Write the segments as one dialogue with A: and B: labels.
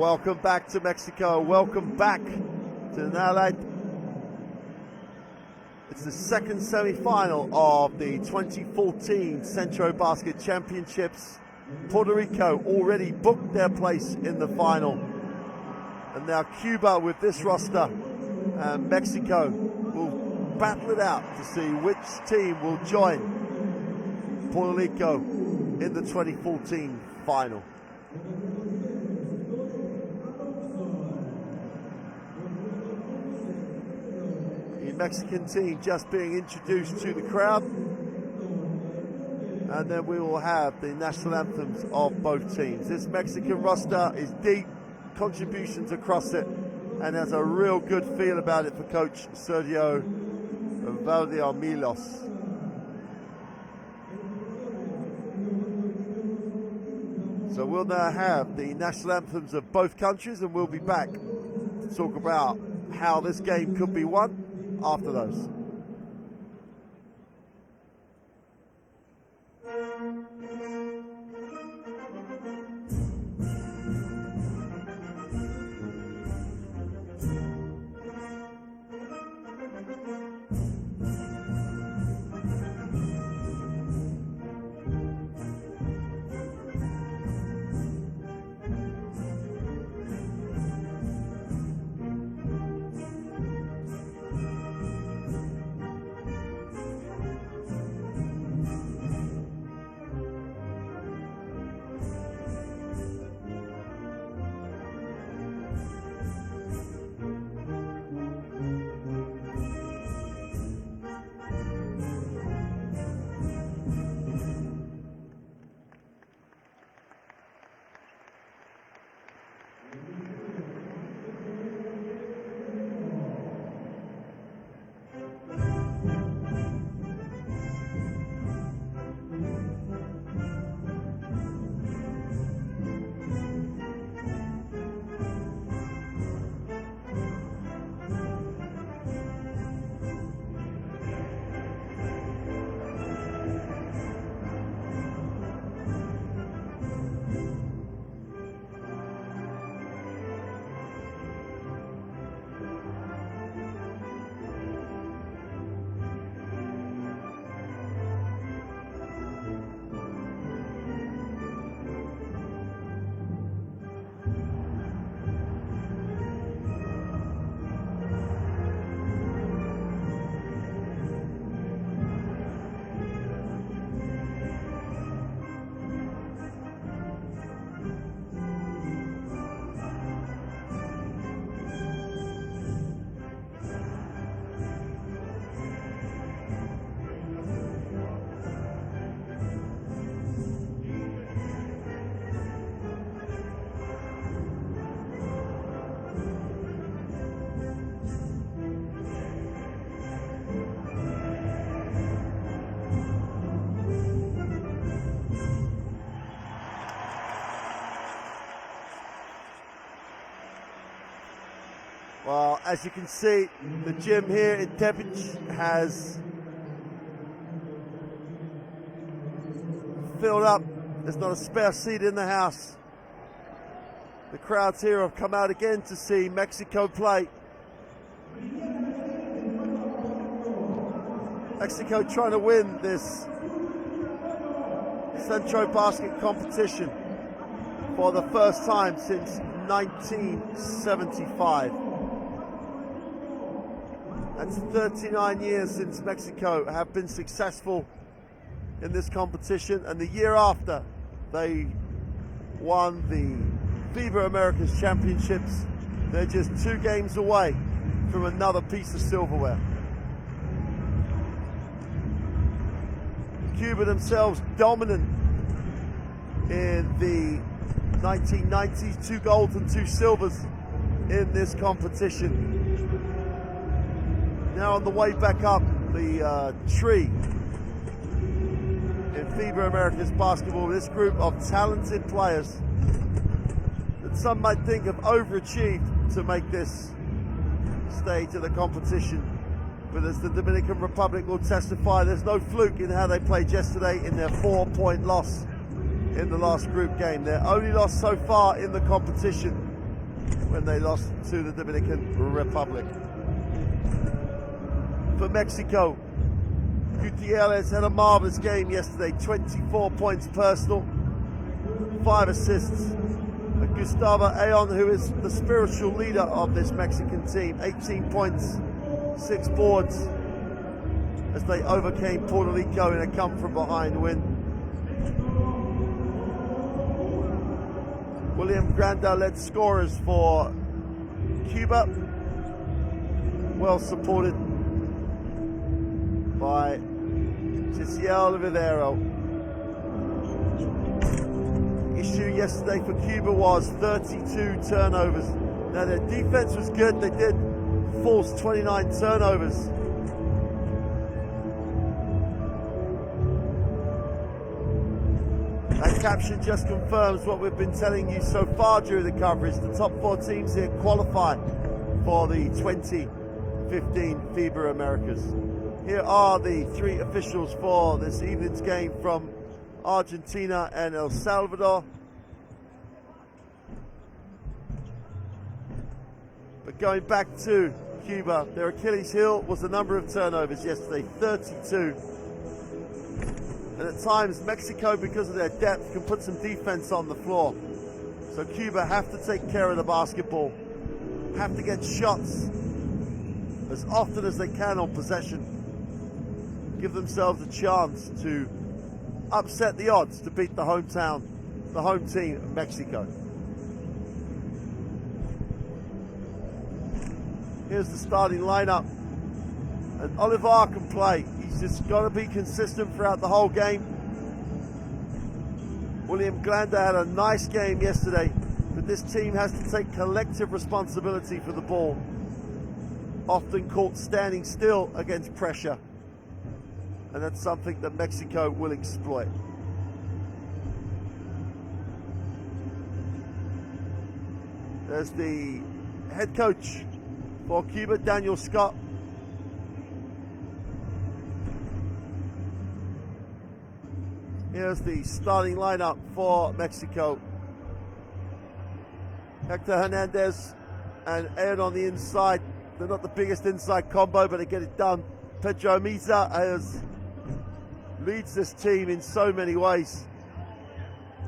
A: Welcome back to Mexico. Welcome back to Nalad. It's the second semi-final of the 2014 Centro Basket Championships. Puerto Rico already booked their place in the final. And now Cuba with this roster and Mexico will battle it out to see which team will join Puerto Rico in the 2014 final. Mexican team just being introduced to the crowd, and then we will have the national anthems of both teams. This Mexican roster is deep, contributions across it, and has a real good feel about it for coach Sergio Valdemilos. So we'll now have the national anthems of both countries, and we'll be back to talk about how this game could be won after those. as you can see, the gym here in Tepic has filled up. There's not a spare seat in the house. The crowds here have come out again to see Mexico play. Mexico trying to win this Centro Basket competition for the first time since 1975. That's 39 years since Mexico have been successful in this competition, and the year after they won the FIBA Americas Championships. They're just 2 games away from another piece of silverware. Cuba themselves dominant in the 1990s, 2 golds and 2 silvers in this competition. Now on the way back up the tree in FIBA Americas basketball, this group of talented players that some might think have overachieved to make this stage of the competition. But as the Dominican Republic will testify, there's no fluke in how they played yesterday in their 4-point loss in the last group game. Their only loss so far in the competition when they lost to the Dominican Republic. For Mexico, Gutierrez had a marvelous game yesterday, 24 points personal, 5 assists. Gustavo Ayon, who is the spiritual leader of this Mexican team, 18 points, 6 boards as they overcame Puerto Rico in a come-from-behind win. William Granda led scorers for Cuba, well supported by Giselle Rivero. Issue yesterday for Cuba was 32 turnovers. Now their defense was good, they did force 29 turnovers. That caption just confirms what we've been telling you so far during the coverage. The top 4 teams here qualify for the 2015 FIBA Americas. Here are the 3 officials for this evening's game from Argentina and El Salvador. But going back to Cuba, their Achilles heel was the number of turnovers yesterday, 32. And at times, Mexico, because of their depth, can put some defense on the floor. So Cuba have to take care of the basketball, have to get shots as often as they can on possession, give themselves a chance to upset the odds to beat the home team of Mexico. Here's the starting lineup, and Olivar can play. He's just got to be consistent throughout the whole game. William Glanda had a nice game yesterday, but this team has to take collective responsibility for the ball, often caught standing still against pressure, and that's something that Mexico will exploit. There's the head coach for Cuba, Daniel Scott. Here's the starting lineup for Mexico. Hector Hernandez and Ed on the inside. They're not the biggest inside combo, but they get it done. Pedro Miza leads this team in so many ways.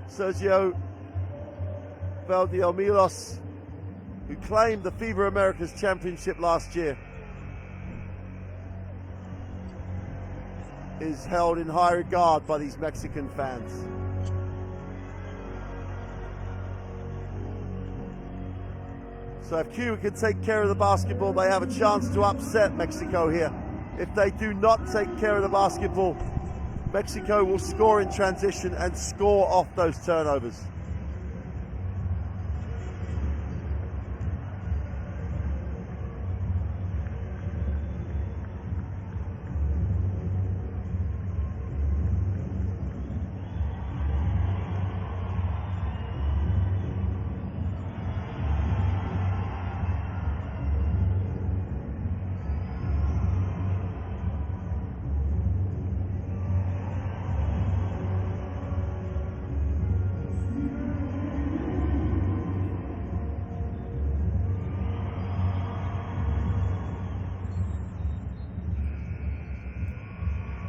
A: Sergio Valdiolmilos, who claimed the FIBA Americas Championship last year, is held in high regard by these Mexican fans. So if Cuba can take care of the basketball, they have a chance to upset Mexico here. If they do not take care of the basketball, Mexico will score in transition and score off those turnovers.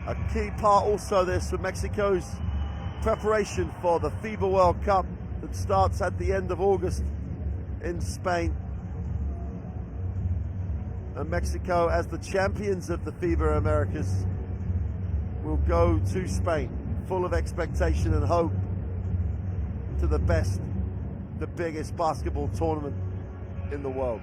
A: A key part also this for Mexico's preparation for the FIBA World Cup that starts at the end of August in Spain. And Mexico, as the champions of the FIBA Americas, will go to Spain full of expectation and hope to the best, the biggest basketball tournament in the world.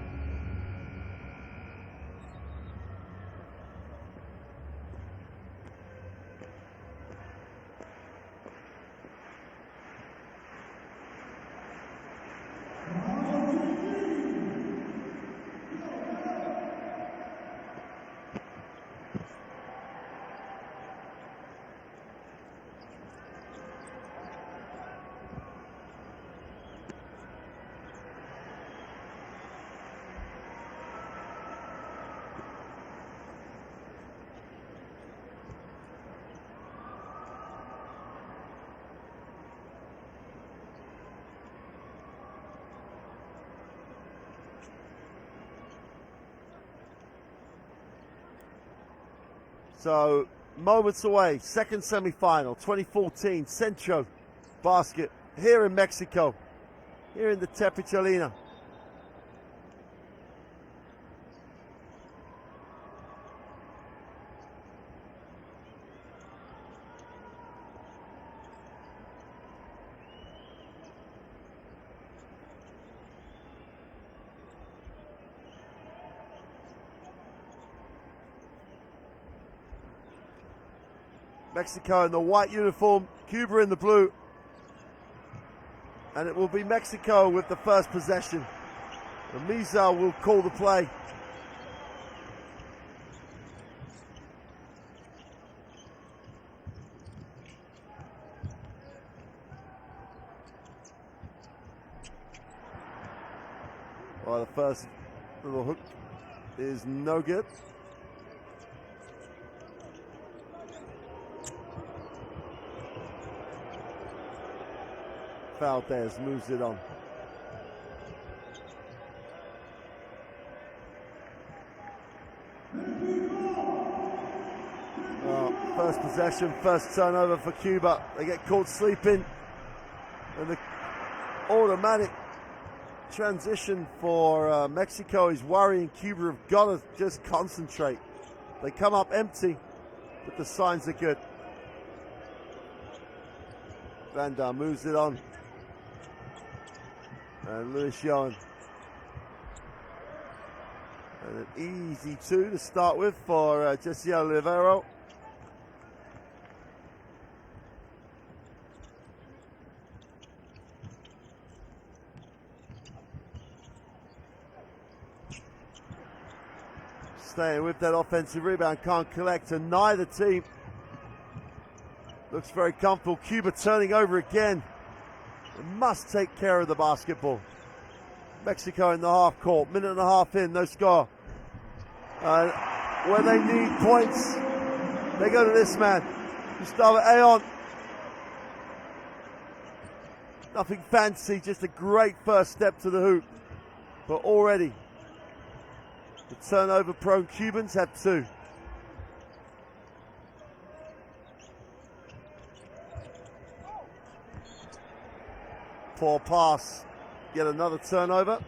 A: So, moments away, second semi-final, 2014 Centro Basket here in Mexico, here in the Tepichalina. Mexico in the white uniform, Cuba in the blue. And it will be Mexico with the first possession. And Mizal will call the play. Well, the first little hook is no good. Valdez moves it on. Well, first possession, first turnover for Cuba. They get caught sleeping. And the automatic transition for Mexico is worrying. Cuba have got to just concentrate. They come up empty, but the signs are good. Van Dam moves it on. And Luis Johan. And an easy two to start with for Jesse Olivero. Staying with that offensive rebound, can't collect, and neither team looks very comfortable. Cuba turning over again. Must take care of the basketball. Mexico in the half court, minute and a half in, no score. When they need points, they go to this man, Gustavo Ayon. Nothing fancy, just a great first step to the hoop. But already, the turnover-prone Cubans have two. Poor pass, yet another turnover.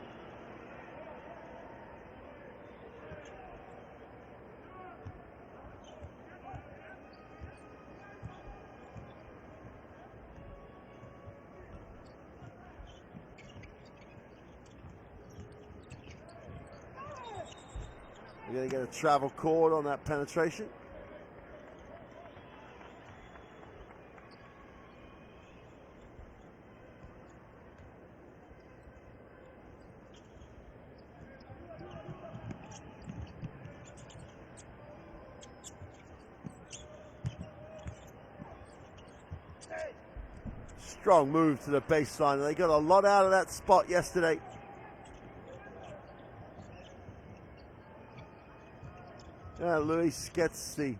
A: We're going to get a travel cord on that penetration. Strong move to the baseline. They got a lot out of that spot yesterday. Yeah, Luis gets the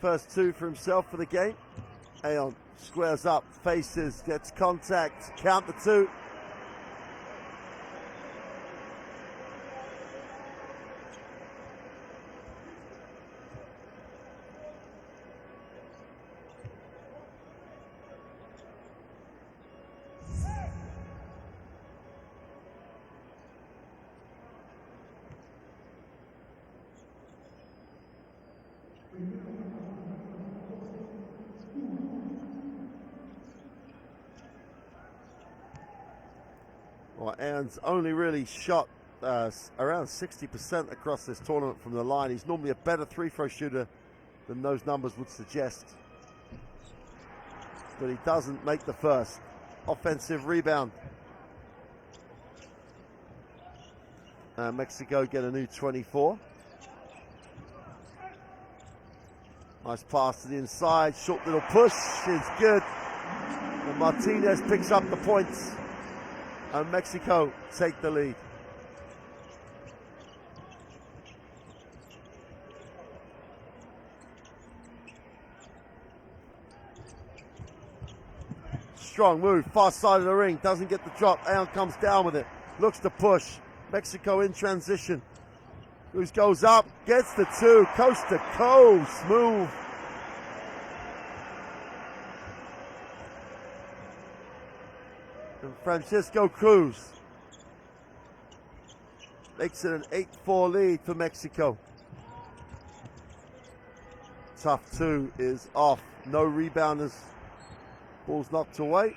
A: first two for himself for the game. Ayon squares up, faces, gets contact, count the two. Well, Aaron's only really shot around 60% across this tournament from the line. He's normally a better three-throw shooter than those numbers would suggest. But he doesn't make the first. Offensive rebound. Mexico get a new 24. Nice pass to the inside. Short little push. It's good. And Martinez picks up the points. And Mexico take the lead. Strong move, far side of the ring, doesn't get the drop. Aon comes down with it, looks to push. Mexico in transition. Cruz goes up, gets the two, coast to coast, smooth. And Francisco Cruz makes it an 8-4 lead for Mexico. Tough two is off, no rebounders. Ball's knocked away.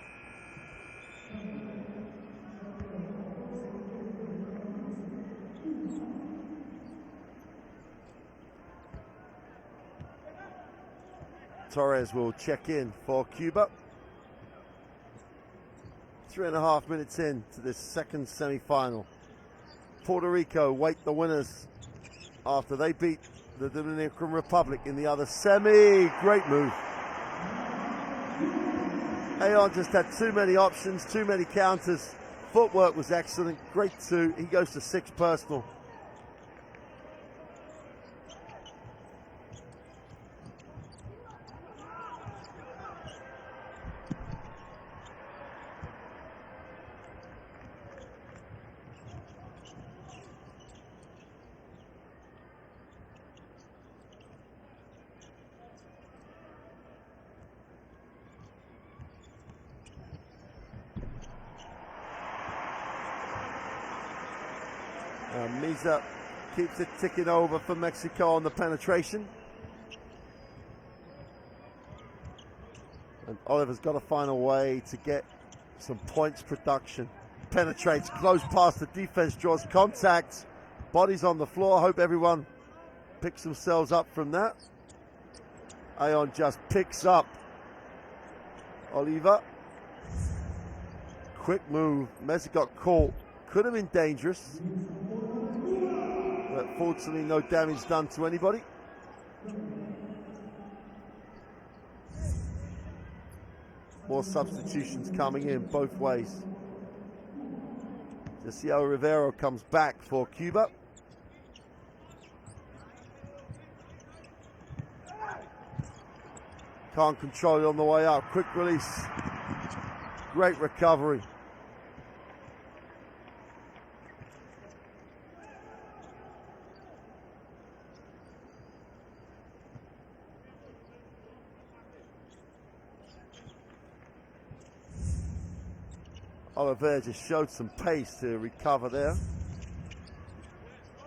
A: Torres will check in for Cuba. 3.5 minutes into this second semi-final. Puerto Rico wait the winners after they beat the Dominican Republic in the other semi. Great move. Aon just had too many options, too many counters. Footwork was excellent. Great two. He goes to 6 personal. Misa keeps it ticking over for Mexico on the penetration. And Oliver's got to find a way to get some points production. Penetrates, close past the defense, draws contact. Bodies on the floor. Hope everyone picks themselves up from that. Aon just picks up Oliver. Quick move. Mesa got caught. Could have been dangerous. But fortunately, no damage done to anybody. More substitutions coming in both ways. Josiel Rivero comes back for Cuba. Can't control it on the way up. Quick release. Great recovery. Oliver just showed some pace to recover there.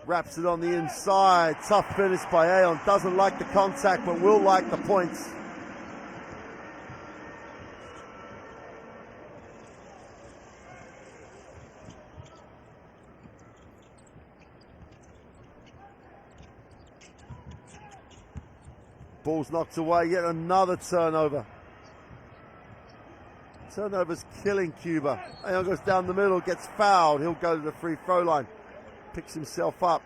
A: Wraps it on the inside. Tough finish by Aon. Doesn't like the contact, but will like the points. Ball's knocked away. Yet another turnover. Turnover's killing Cuba. Aon goes down the middle, gets fouled. He'll go to the free throw line. Picks himself up.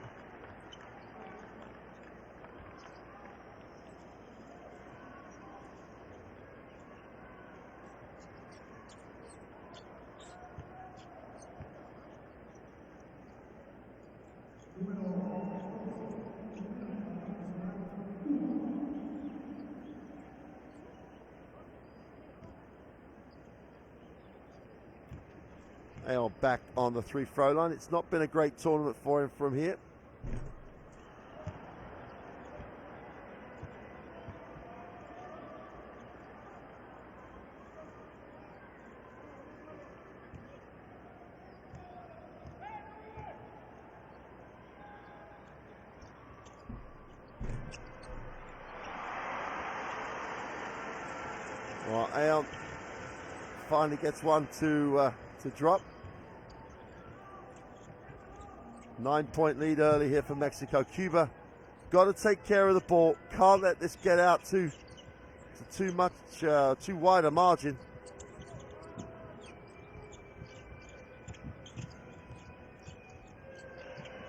A: Aon back on the free throw line. It's not been a great tournament for him from here. Well, Aon finally gets one to drop. 9-point lead early here for Mexico. Cuba got to take care of the ball. Can't let this get out to too wide a margin.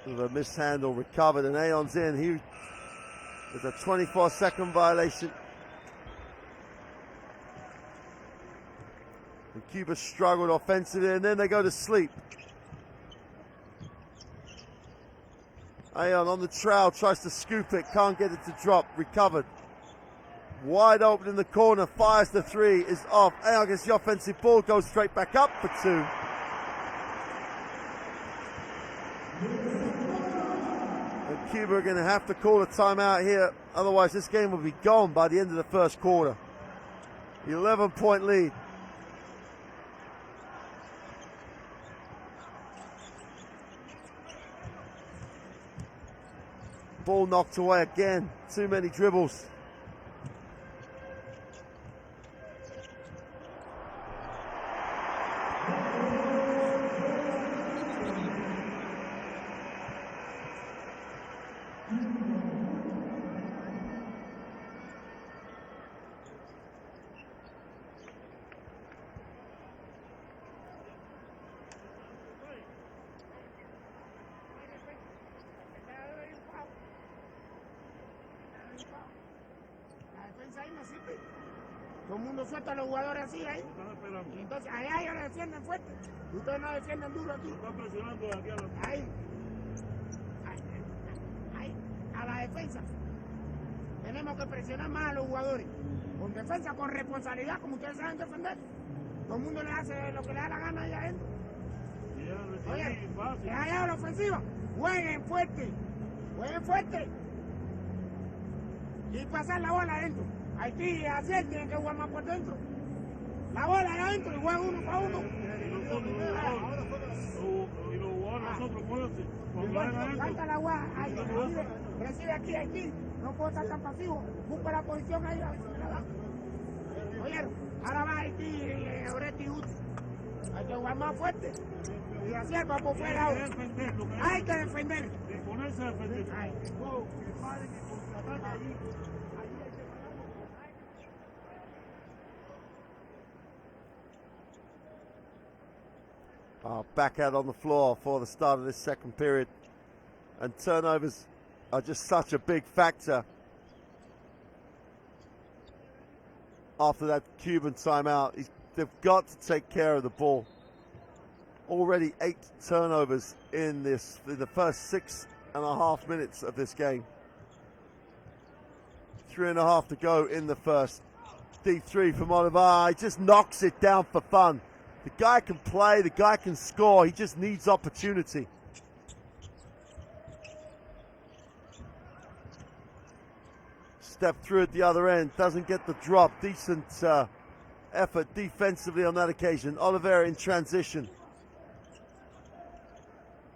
A: With a mishandle recovered, and Aon's in. He with a 24-second violation. And Cuba struggled offensively, and then they go to sleep. Aon on the trail, tries to scoop it, can't get it to drop, recovered. Wide open in the corner, fires the three, is off. Aon gets the offensive ball, goes straight back up for two. And Cuba are going to have to call a timeout here, otherwise this game will be gone by the end of the first quarter. 11-point lead. Ball knocked away again. Too many dribbles.
B: Todo el mundo suelta a los jugadores así ahí. Y entonces allá ellos defienden fuerte. Ustedes no defienden duro aquí. Ahí. Ahí. A la defensa. Tenemos que presionar más a los jugadores. Con defensa, con responsabilidad, como ustedes saben defender. Todo el mundo le hace lo que le da la gana allá adentro. Oye, es allá la ofensiva. Jueguen fuerte. Jueguen fuerte. Y pasar la bola adentro. Haití y Aciel tienen que jugar más por dentro. La bola allá adentro y juegan uno para uno.
C: Y los jugadores nosotros pueden
B: falta la guada. Recibe aquí Haití. No puedo estar tan pasivo. Busca la posición ahí a ver si me la da. Oye, ahora va Haití y Oreti y Uti. Hay que jugar más fuerte. Y Aciel va por fuera ahora. Hay que defender.
C: De ponerse a defender.
A: Back out on the floor for the start of this second period. And turnovers are just such a big factor. After that Cuban timeout, they've got to take care of the ball. Already 8 turnovers in the first 6.5 minutes of this game. 3.5 to go in the first. Deep three from Oliver. He just knocks it down for fun. The guy can play, the guy can score, he just needs opportunity. Step through at the other end, doesn't get the drop. Decent effort defensively on that occasion. Oliveira in transition.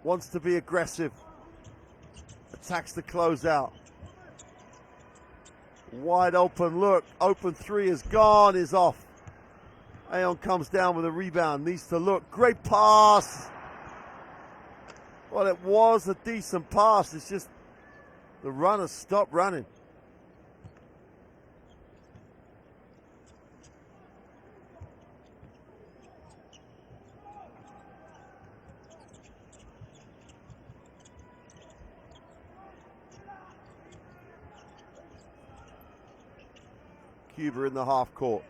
A: Wants to be aggressive. Attacks the closeout. Wide open look. Open three is gone, is off. Aon comes down with a rebound. Needs to look. Great pass. Well, it was a decent pass. It's just the runner stopped running. Cuba in the half court.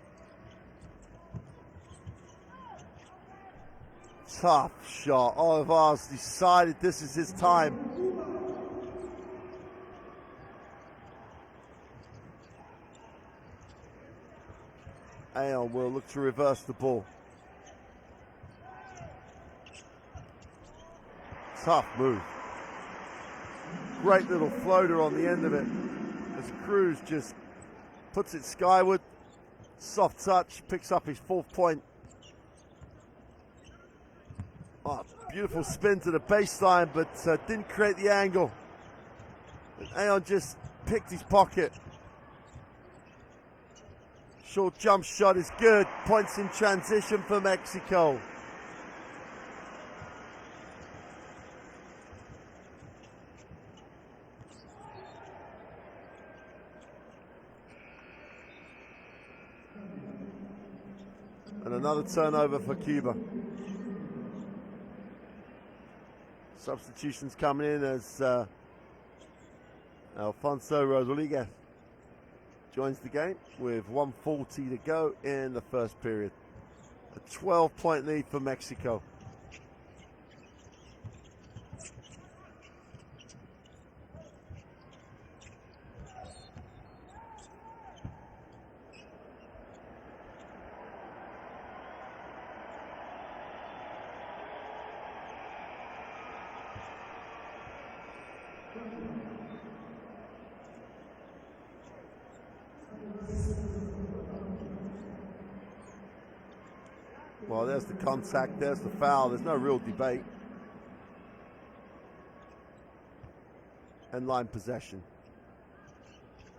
A: Tough shot. Olivar's decided this is his time. Aon will look to reverse the ball. Tough move. Great little floater on the end of it as Cruz just puts it skyward. Soft touch, picks up his 4th point. Oh, beautiful spin to the baseline, but didn't create the angle. And Aon just picked his pocket. Short jump shot is good. Points in transition for Mexico. And another turnover for Cuba. Substitutions coming in as Alfonso Rodriguez joins the game with 1:40 to go in the first period. A 12-point lead for Mexico. Well, there's the contact, there's the foul. There's no real debate. End line possession.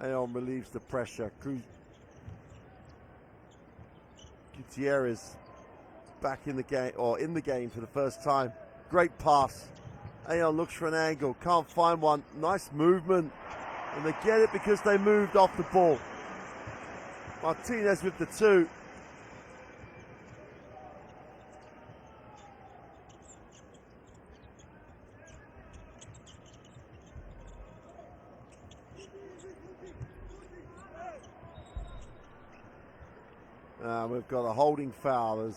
A: Aon relieves the pressure. Gutierrez back in the game, or in the game for the first time. Great pass. Aon looks for an angle, can't find one. Nice movement. And they get it because they moved off the ball. Martinez with the 2. We've got a holding foul as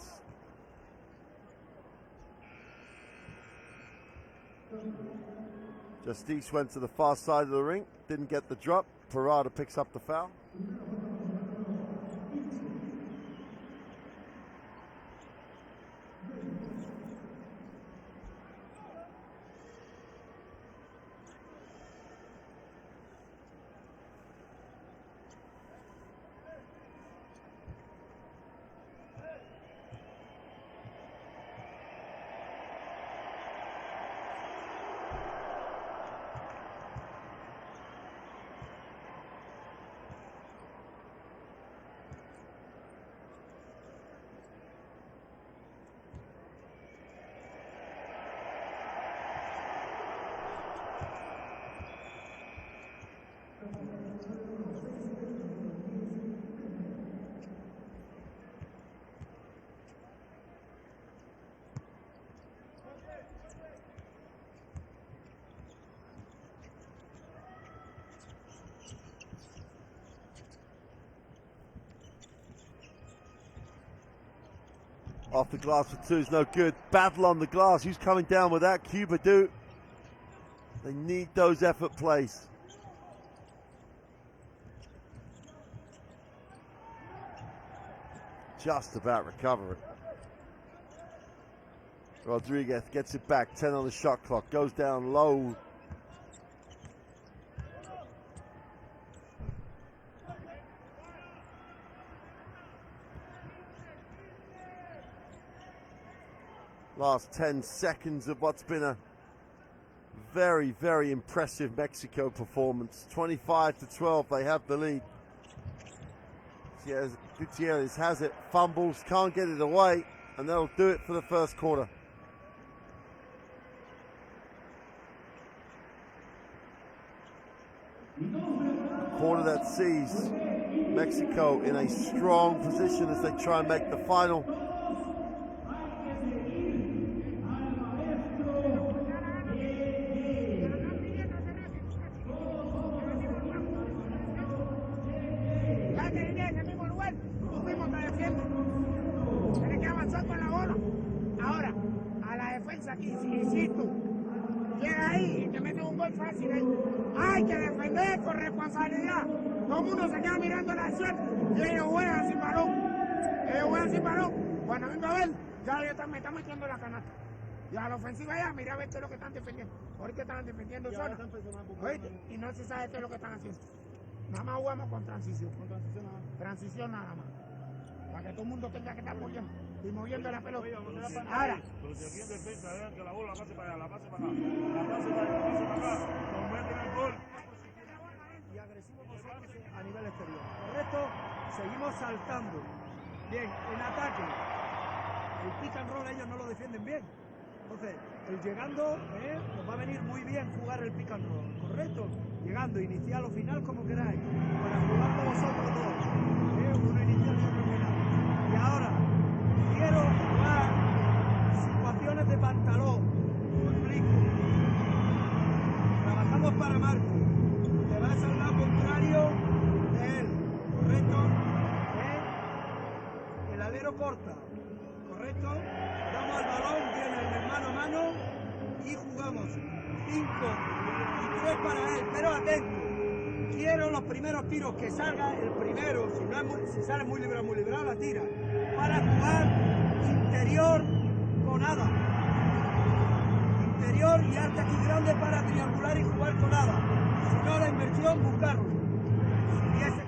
A: Justice went to the far side of the ring, didn't get the drop. Parada picks up the foul. Off the glass for 2 is no good. Battle on the glass. Who's coming down with that? Cuba do. They need those effort plays. Just about recover it. Rodriguez gets it back. 10 on the shot clock. Goes down low. Last 10 seconds of what's been a very, very impressive Mexico performance. 25-12, they have the lead. Gutierrez has it, fumbles, can't get it away, and that'll do it for the first quarter. A quarter that sees Mexico in a strong position as they try and make the final.
B: Hay que defender con responsabilidad. Todo el mundo se queda mirando la acción y ellos juegan sin balón. Ellos juegan sin balón. Cuando vengo a ver, ya me están metiendo la canasta. Y a la ofensiva ya, mira a ver qué es lo que están defendiendo. Ahorita están defendiendo solo. Y no se sabe qué es lo que están haciendo. Nada más jugamos con transición. Transición nada más. Para que todo el mundo tenga que estar apoyando y moviendo la pelota. Ahora.
C: Pero si aquí en defensa dejan que la bola pase para allá, la pase para acá, la pase para allá, la pase para acá, nos meten el gol.
D: Y agresivos nosotros a nivel exterior. El resto seguimos saltando. Bien, en ataque, el pick and roll ellos no lo defienden bien. Entonces, el llegando, nos va a venir muy bien jugar el pick and roll, ¿correcto? Llegando, inicial o final, como queráis, para jugar con vosotros dos. Uno inicial y otro final. Y ahora, quiero jugar situaciones de pantalón. Lo explico. Trabajamos para Marco. Te vas al lado contrario de él, ¿correcto? El alero corta, ¿correcto? Damos al balón, viene el mano a mano y jugamos 5 y 3 para él, pero atento. Quiero los primeros tiros que salga el primero, si sale muy liberado la tira, para jugar interior con Ada. Interior y arte aquí grande para triangular y jugar con Ada. Si no, la inversión, buscarlo. Y ese...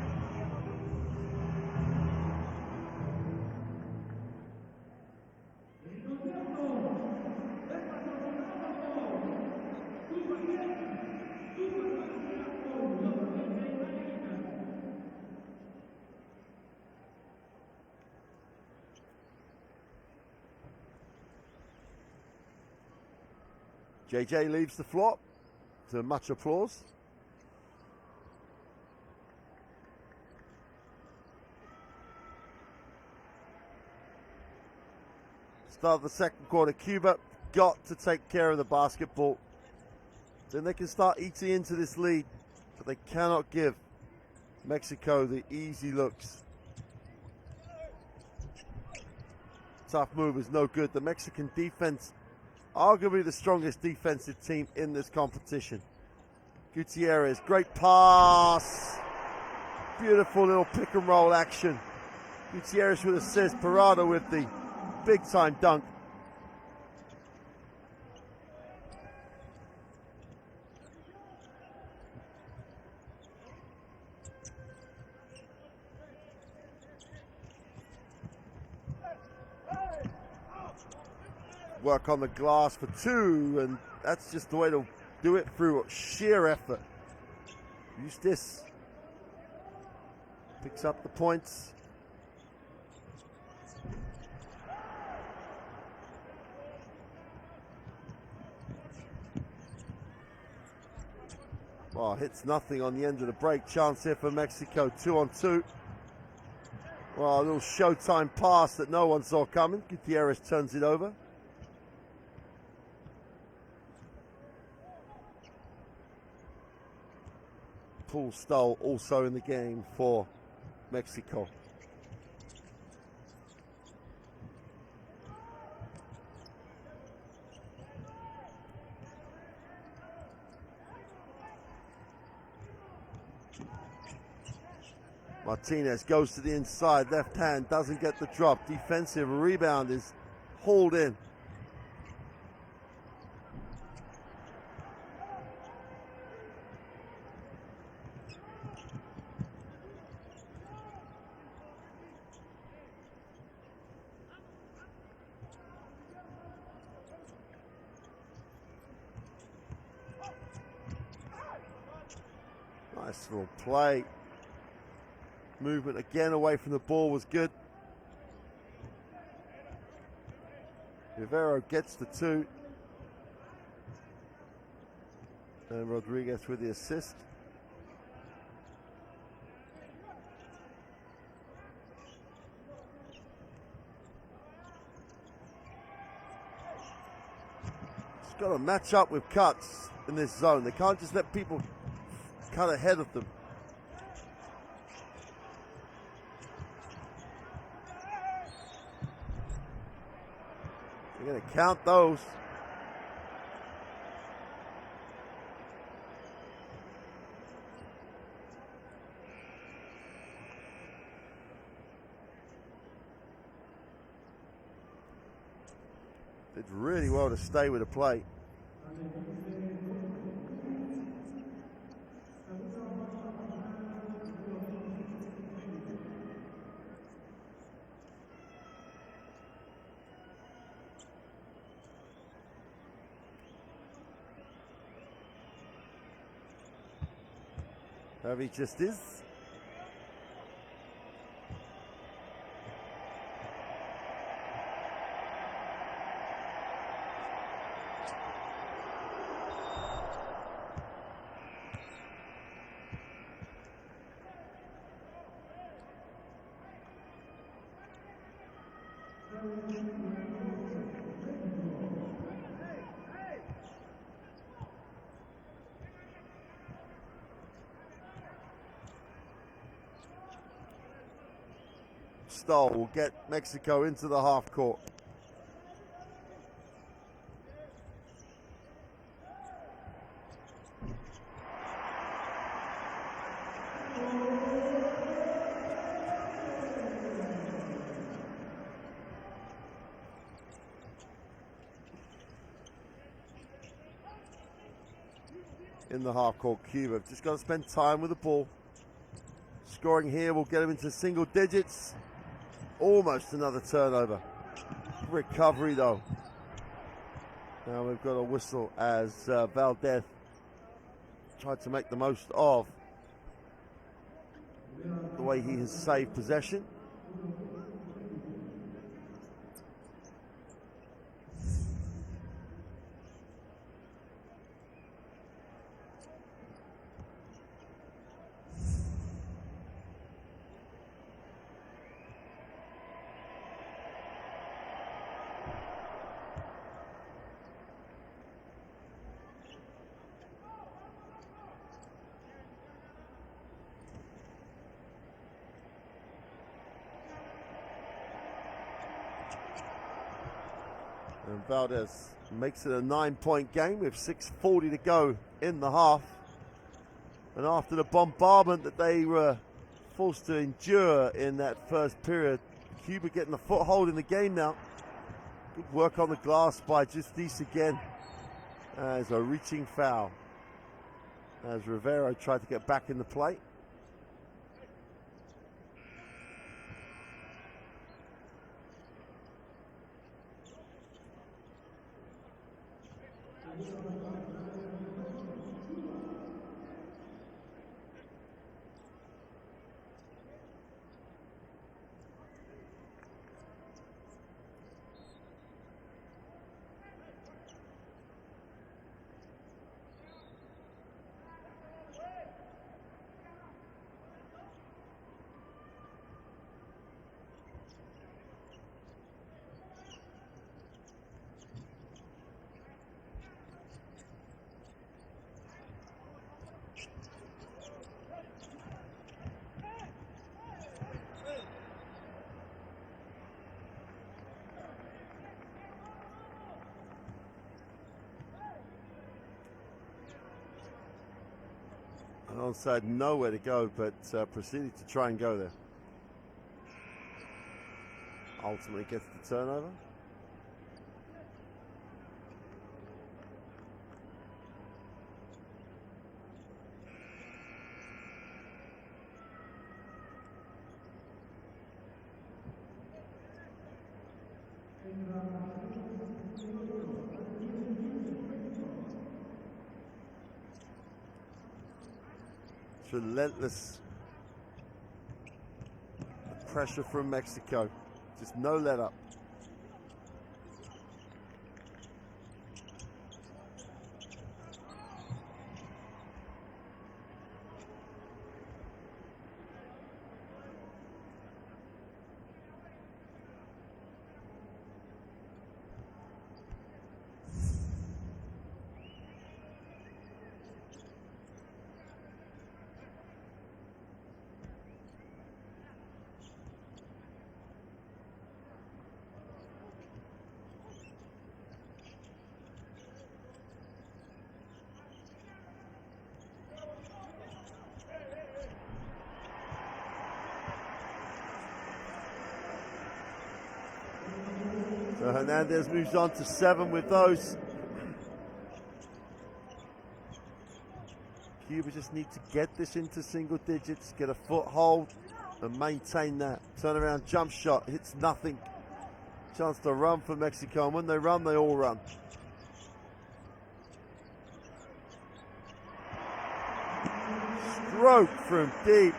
A: JJ leaves the floor to much applause. Start of the second quarter, Cuba got to take care of the basketball. Then they can start eating into this lead, but they cannot give Mexico the easy looks. Tough move is no good. The Mexican defense, arguably the strongest defensive team in this competition. Gutierrez, great pass. Beautiful little pick and roll action. Gutierrez with assist, Parada with the big time dunk. Work on the glass for 2, and that's just the way to do it, through sheer effort. Eustace picks up the points. Well, hits nothing on the end of the break. Chance here for Mexico, 2-on-2. Well, a little showtime pass that no one saw coming. Gutierrez turns it over. Pool stole also in the game for Mexico. Martinez goes to the inside, left hand, doesn't get the drop. Defensive rebound is hauled in. Nice little play. Movement again away from the ball was good. Rivero gets the 2. And Rodriguez with the assist. Just got to match up with cuts in this zone. They can't just let people cut ahead of them. They're going to count those. Did really well to stay with the play. He just is. Stoll will get Mexico into the half court. In the half court, Cuba just got to spend time with the ball. Scoring here will get him into single digits. Almost another turnover. Recovery though. Now we've got a whistle as Valdez tried to make the most of the way he has saved possession. And Valdez makes it a 9-point game with 6:40 to go in the half. And after the bombardment that they were forced to endure in that first period, Cuba getting a foothold in the game now. Good work on the glass by Justice again. As a reaching foul. As Rivero tried to get back in the play. Onside, nowhere to go, but proceeded to try and go there. Ultimately gets the turnover. Relentless pressure from Mexico, just no let up. So Hernandez moves on to 7 with those. Cuba just need to get this into single digits, get a foothold and maintain that. Turnaround jump shot, hits nothing. Chance to run for Mexico, and when they run, they all run. Stroke from deep.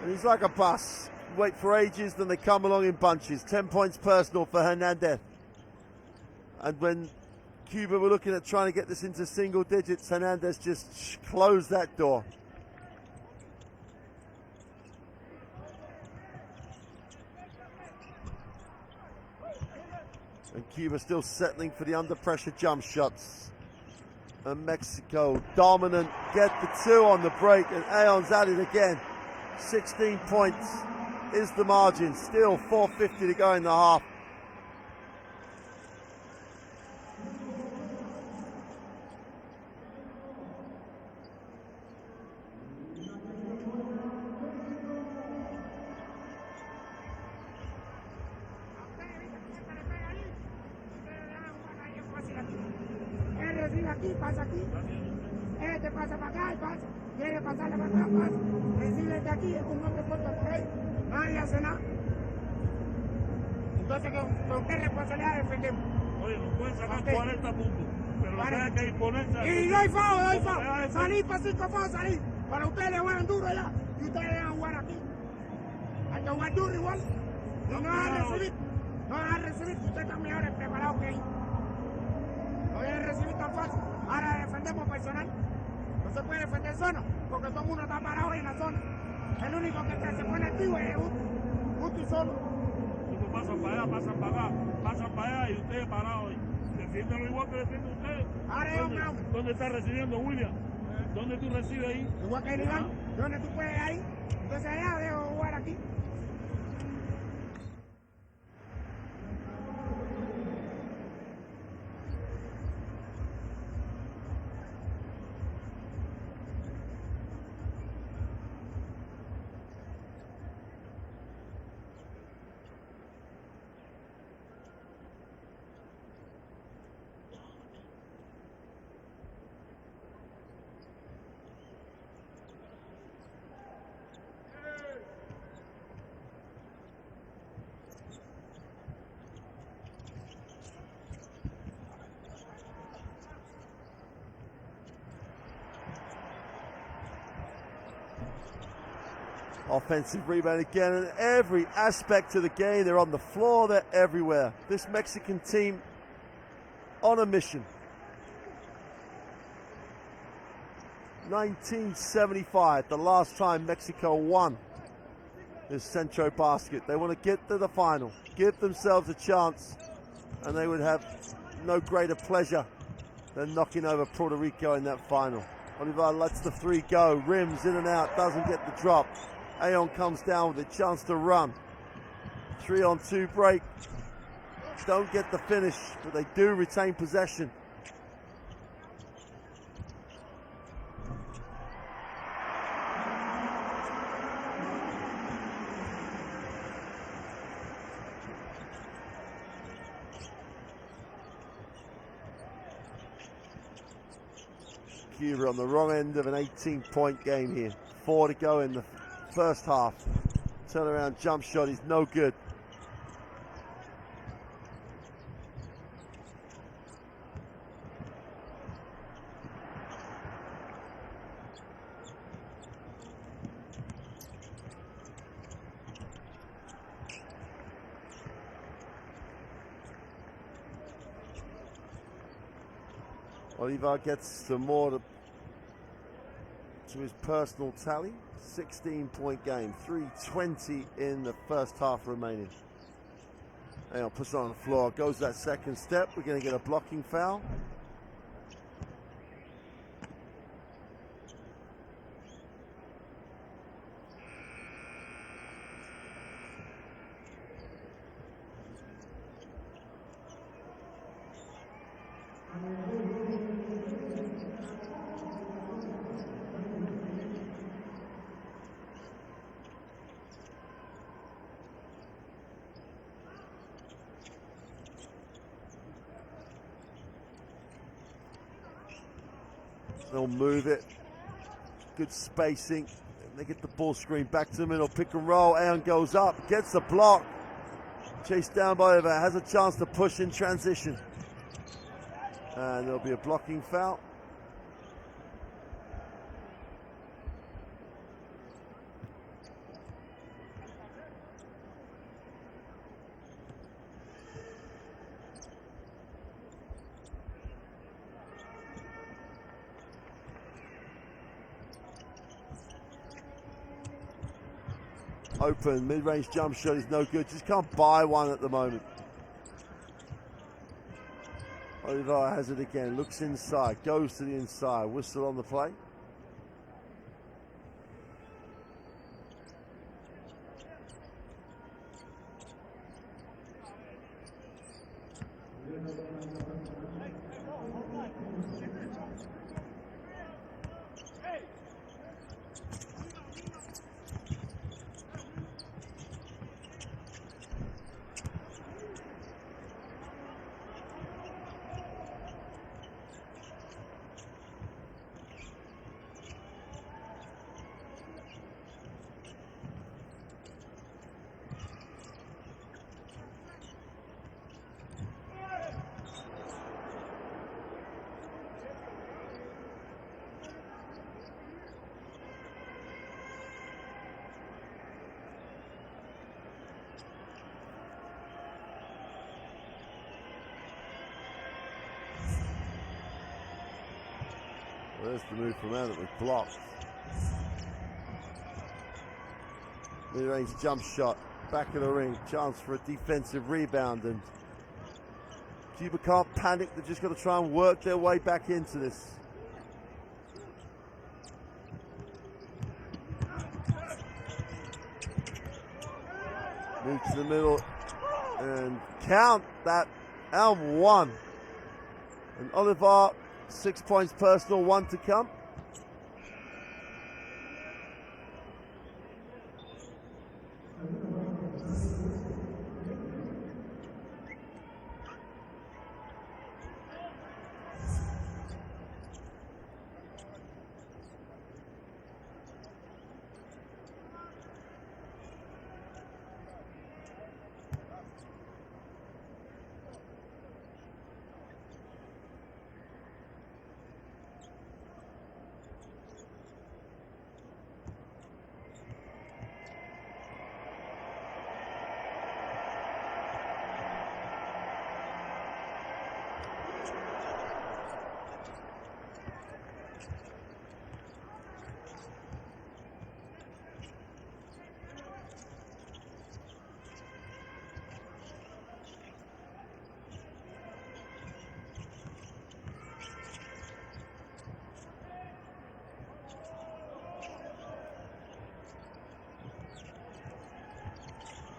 A: And he's like a bus. Wait for ages, then they come along in bunches. 10 points personal for Hernandez. And when Cuba were looking at trying to get this into single digits, Hernandez just closed that door. Cuba still settling for the under pressure jump shots. And Mexico dominant, get the 2 on the break, and Aeon's at it again. 16 points is the margin, still 4:50 to go in the half.
B: Aquí, pasa aquí. Este pasa para acá y pasa. Quiere pasarle para acá, pasa. Recibe de aquí, es un hombre puesto por ahí. Nadie hace nada. Entonces, ¿con qué responsabilidad defendemos?
C: Oye, nos pueden sacar 40 puntos, pero lo que hay que imponerse.
B: Y doy FAO. Salí para 5 FAO, salí. Para ustedes le juegan duro allá y ustedes le van a jugar aquí. Hay que jugar duro igual. Y no van a recibir. No van a recibir, ustedes están mejores preparados que ellos. No vienen a recibir tan fácil. Ahora defendemos personal. No se puede defender zona, porque todo el mundo está parado ahí en la zona. El único que se pone activo es justo y solo.
C: Uno pasan para allá, pasan para acá, pasan para allá y ustedes parados ahí. Defiéndelo igual que defienden ustedes.
B: Ahora
C: ¿Dónde está recibiendo William? ¿Dónde tú recibes ahí?
B: Igual que el Iván, ¿dónde tú puedes ahí? Entonces allá dejo jugar aquí.
A: Offensive rebound again, and every aspect of the game, they're on the floor, they're everywhere. This Mexican team on a mission. 1975, the last time Mexico won this Centro Basket. They want to get to the final, give themselves a chance, and they would have no greater pleasure than knocking over Puerto Rico in that final. Olivar lets the 3 go, rims in and out, doesn't get the drop. Aeon comes down with a chance to run. 3-on-2 break. Don't get the finish, but they do retain possession. Cuba on the wrong end of an 18-point game here. 4 to go in the first half. Turnaround jump shot is no good. Olivar gets some more to his personal tally. 16-point game, 3:20 in the first half remaining. Aeon puts it on the floor, goes that second step. We're going to get a blocking foul. They'll move it. Good spacing. They get the ball screen back to the middle. Pick and roll. Aeon goes up. Gets the block. Chased down by Olivar. Has a chance to push in transition. And there'll be a blocking foul. Open, mid-range jump shot is no good. Just can't buy one at the moment. Oliveira has it again, looks inside, goes to the inside, whistle on the play. There's the move from out that was blocked. Mid-range jump shot, back of the ring, chance for a defensive rebound, and Cuba can't panic, they've just got to try and work their way back into this. Move to the middle and count that, and one. And Oliver, 6 points personal, 1 to come.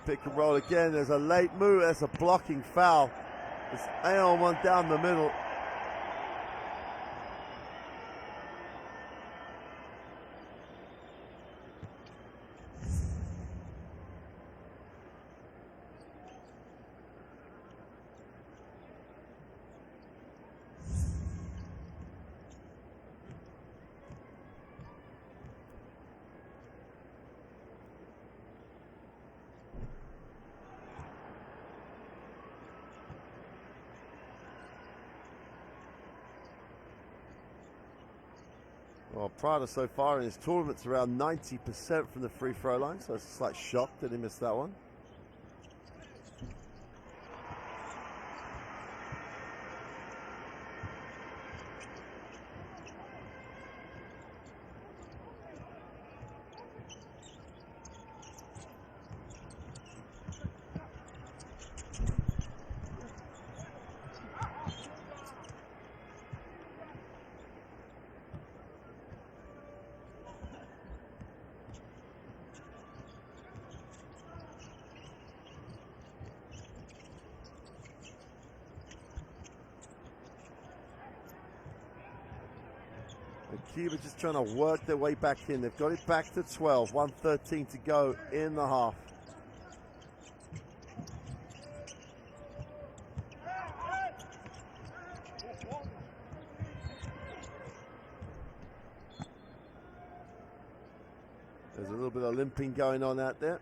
A: Pick and roll again. There's a late move. There's a blocking foul. It's one down the middle. Well, Prada so far in his tournament's around 90% from the free throw line, so it's a slight shock that he missed that one. And Cuba just trying to work their way back in. They've got it back to 12, 1:13 to go in the half. There's a little bit of limping going on out there.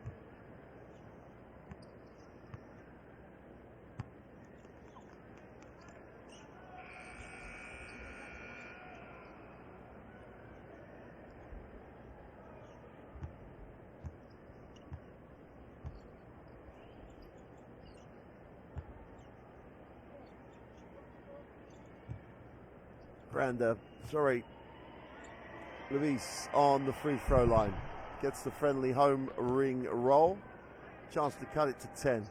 A: Luis on the free throw line. Gets the friendly home ring roll. Chance to cut it to 10.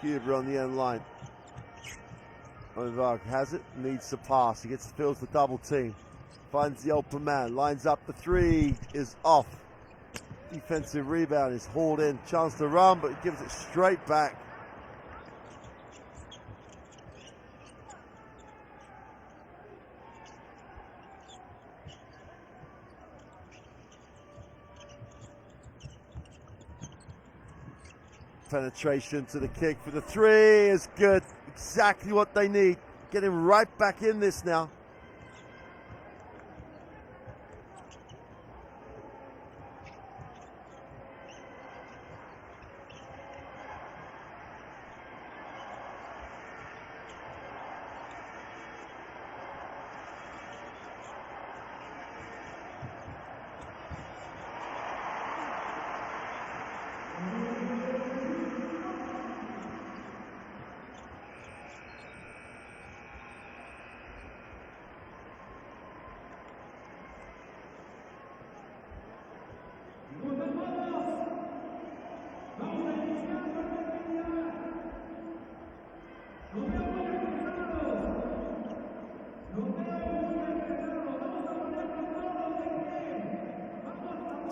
A: Cuba on the end line. Ovarg has it, needs to pass. He feels the double team. Finds the open man, lines up the three, is off. Defensive rebound is hauled in. Chance to run, but he gives it straight back. Penetration to the kick for the three is good. Exactly what they need. Getting right back in this now.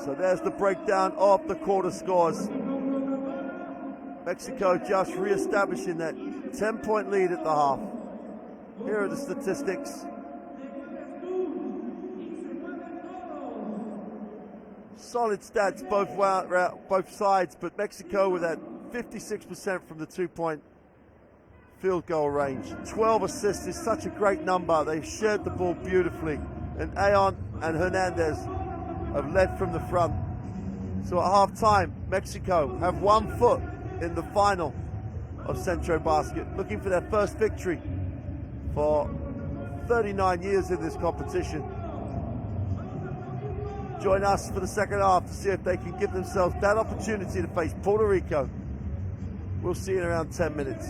A: So there's the breakdown of the quarter scores. Mexico just re-establishing that 10-point lead at the half. Here are the statistics. Solid stats both sides, but Mexico with that 56% from the 2-point field goal range. 12 assists is such a great number. They've shared the ball beautifully. And Ayon and Hernandez have led from the front. So at half-time, Mexico have 1 foot in the final of Centro Basket, looking for their first victory for 39 years in this competition. Join us for the second half to see if they can give themselves that opportunity to face Puerto Rico. We'll see you in around 10 minutes.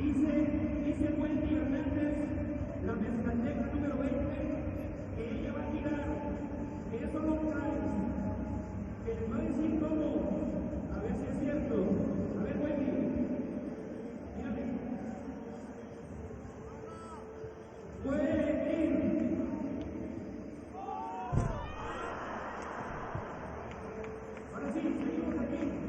E: Dice Wendy Hernández, la mezcalteca número 20, que ella va a tirar, que eso no trae, que les va a decir cómo, a ver si es cierto. A ver, Wendy, mírame. Wendy. Ahora sí, seguimos aquí.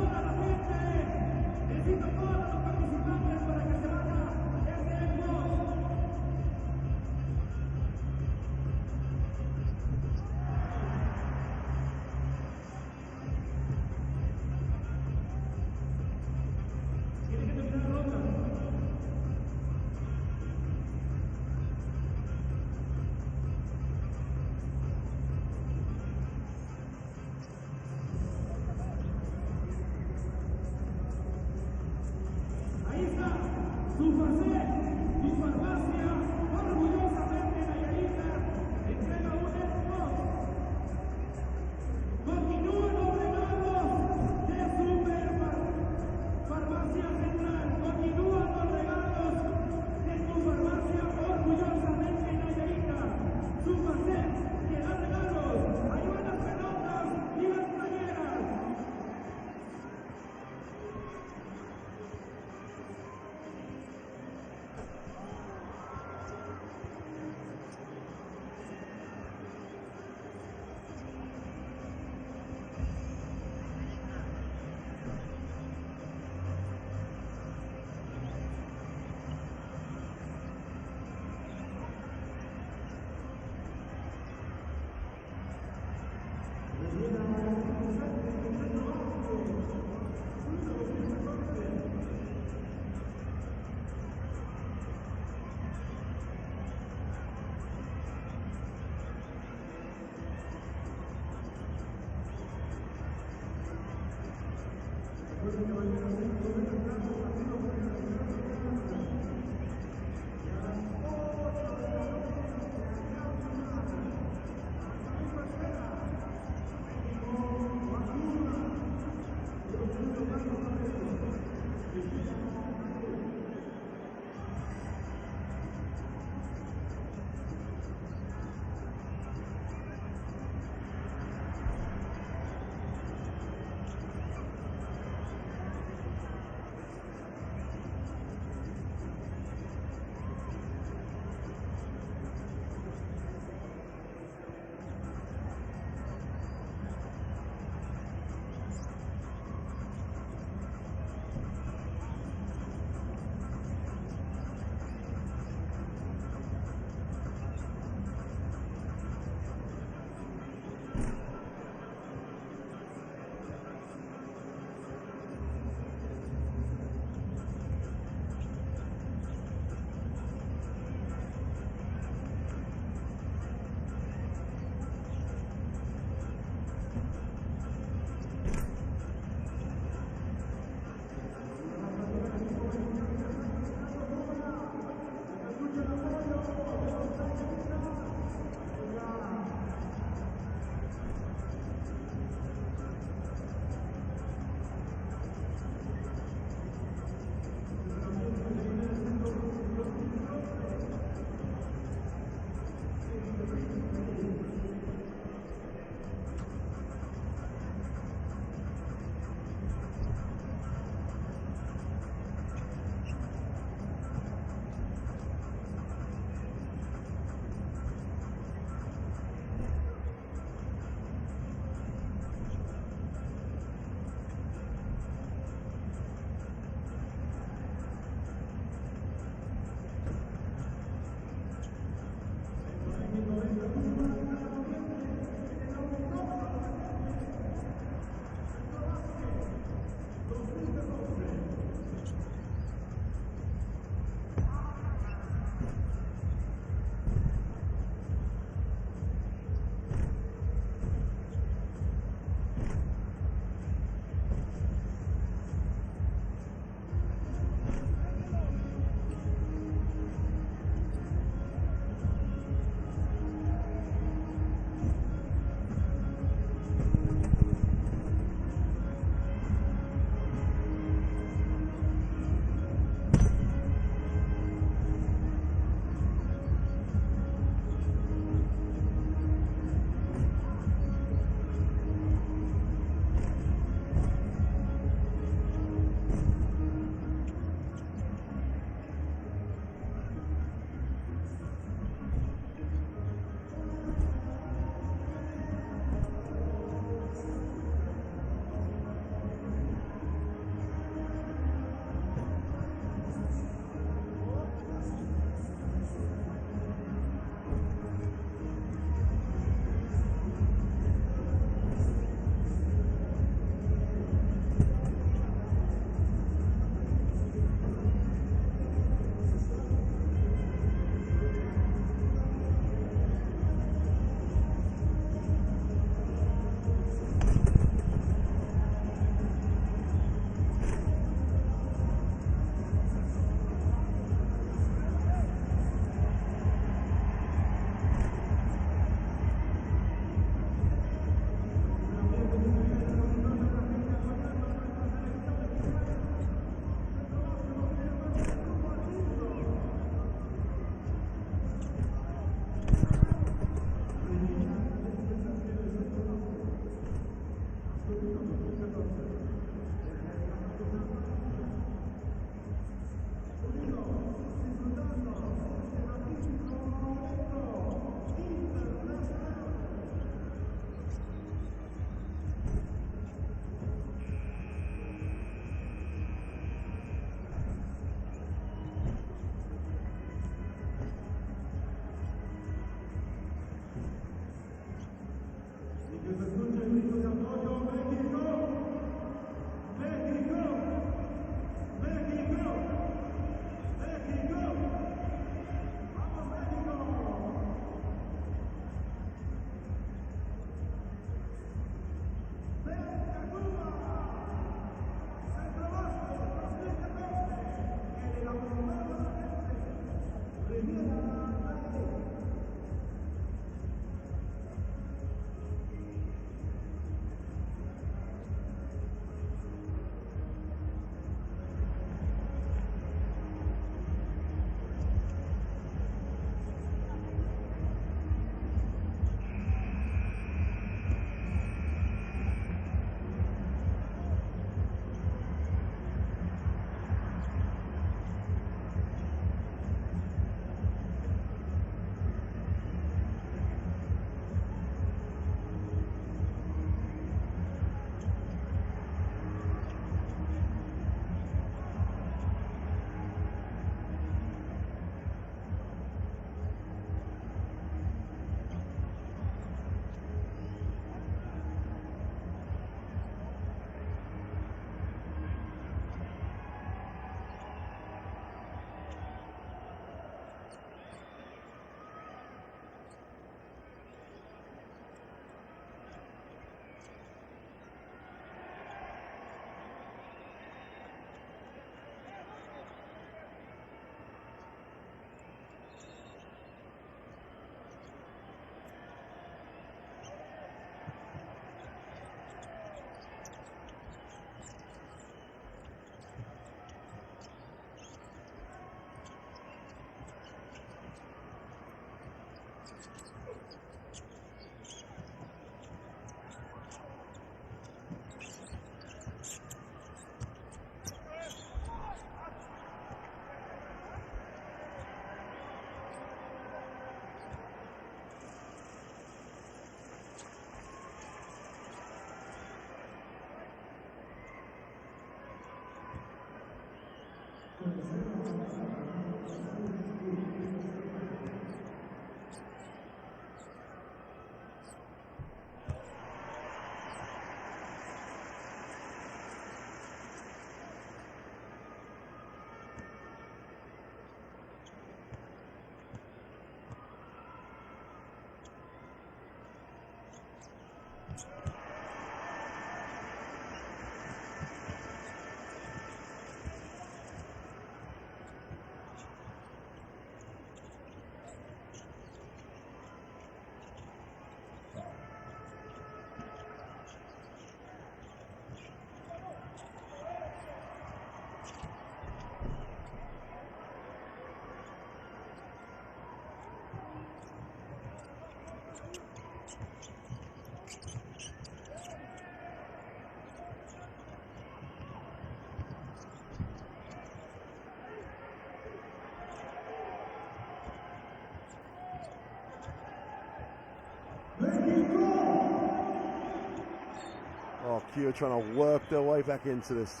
A: Oh, Cuba trying to work their way back into this.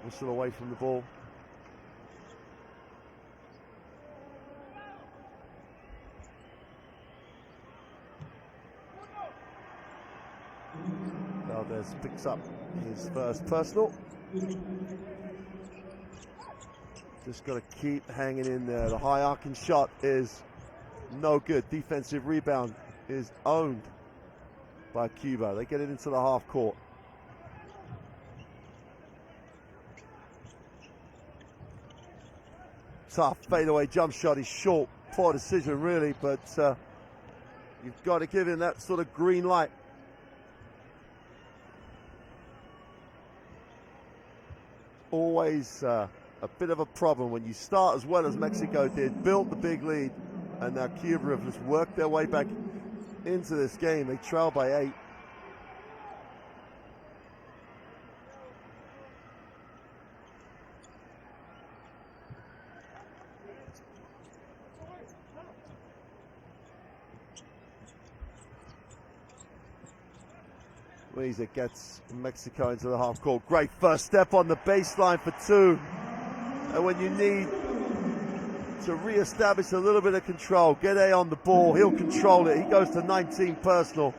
A: Whistle away from the ball. Valdez picks up his first personal. Just got to keep hanging in there. The high arcing shot is no good. Defensive rebound is owned by Cuba. They get it into the half court. Tough fadeaway jump shot. He's short. Poor decision, really, but you've got to give him that sort of green light. Always a bit of a problem when you start as well as Mexico did, built the big lead, and now Cuba have just worked their way back into this game. They trail by 8. Luisa gets Mexico into the half court. Great first step on the baseline for 2. And when you need to re-establish a little bit of control, get A on the ball, he'll control it. He goes to 19 personal.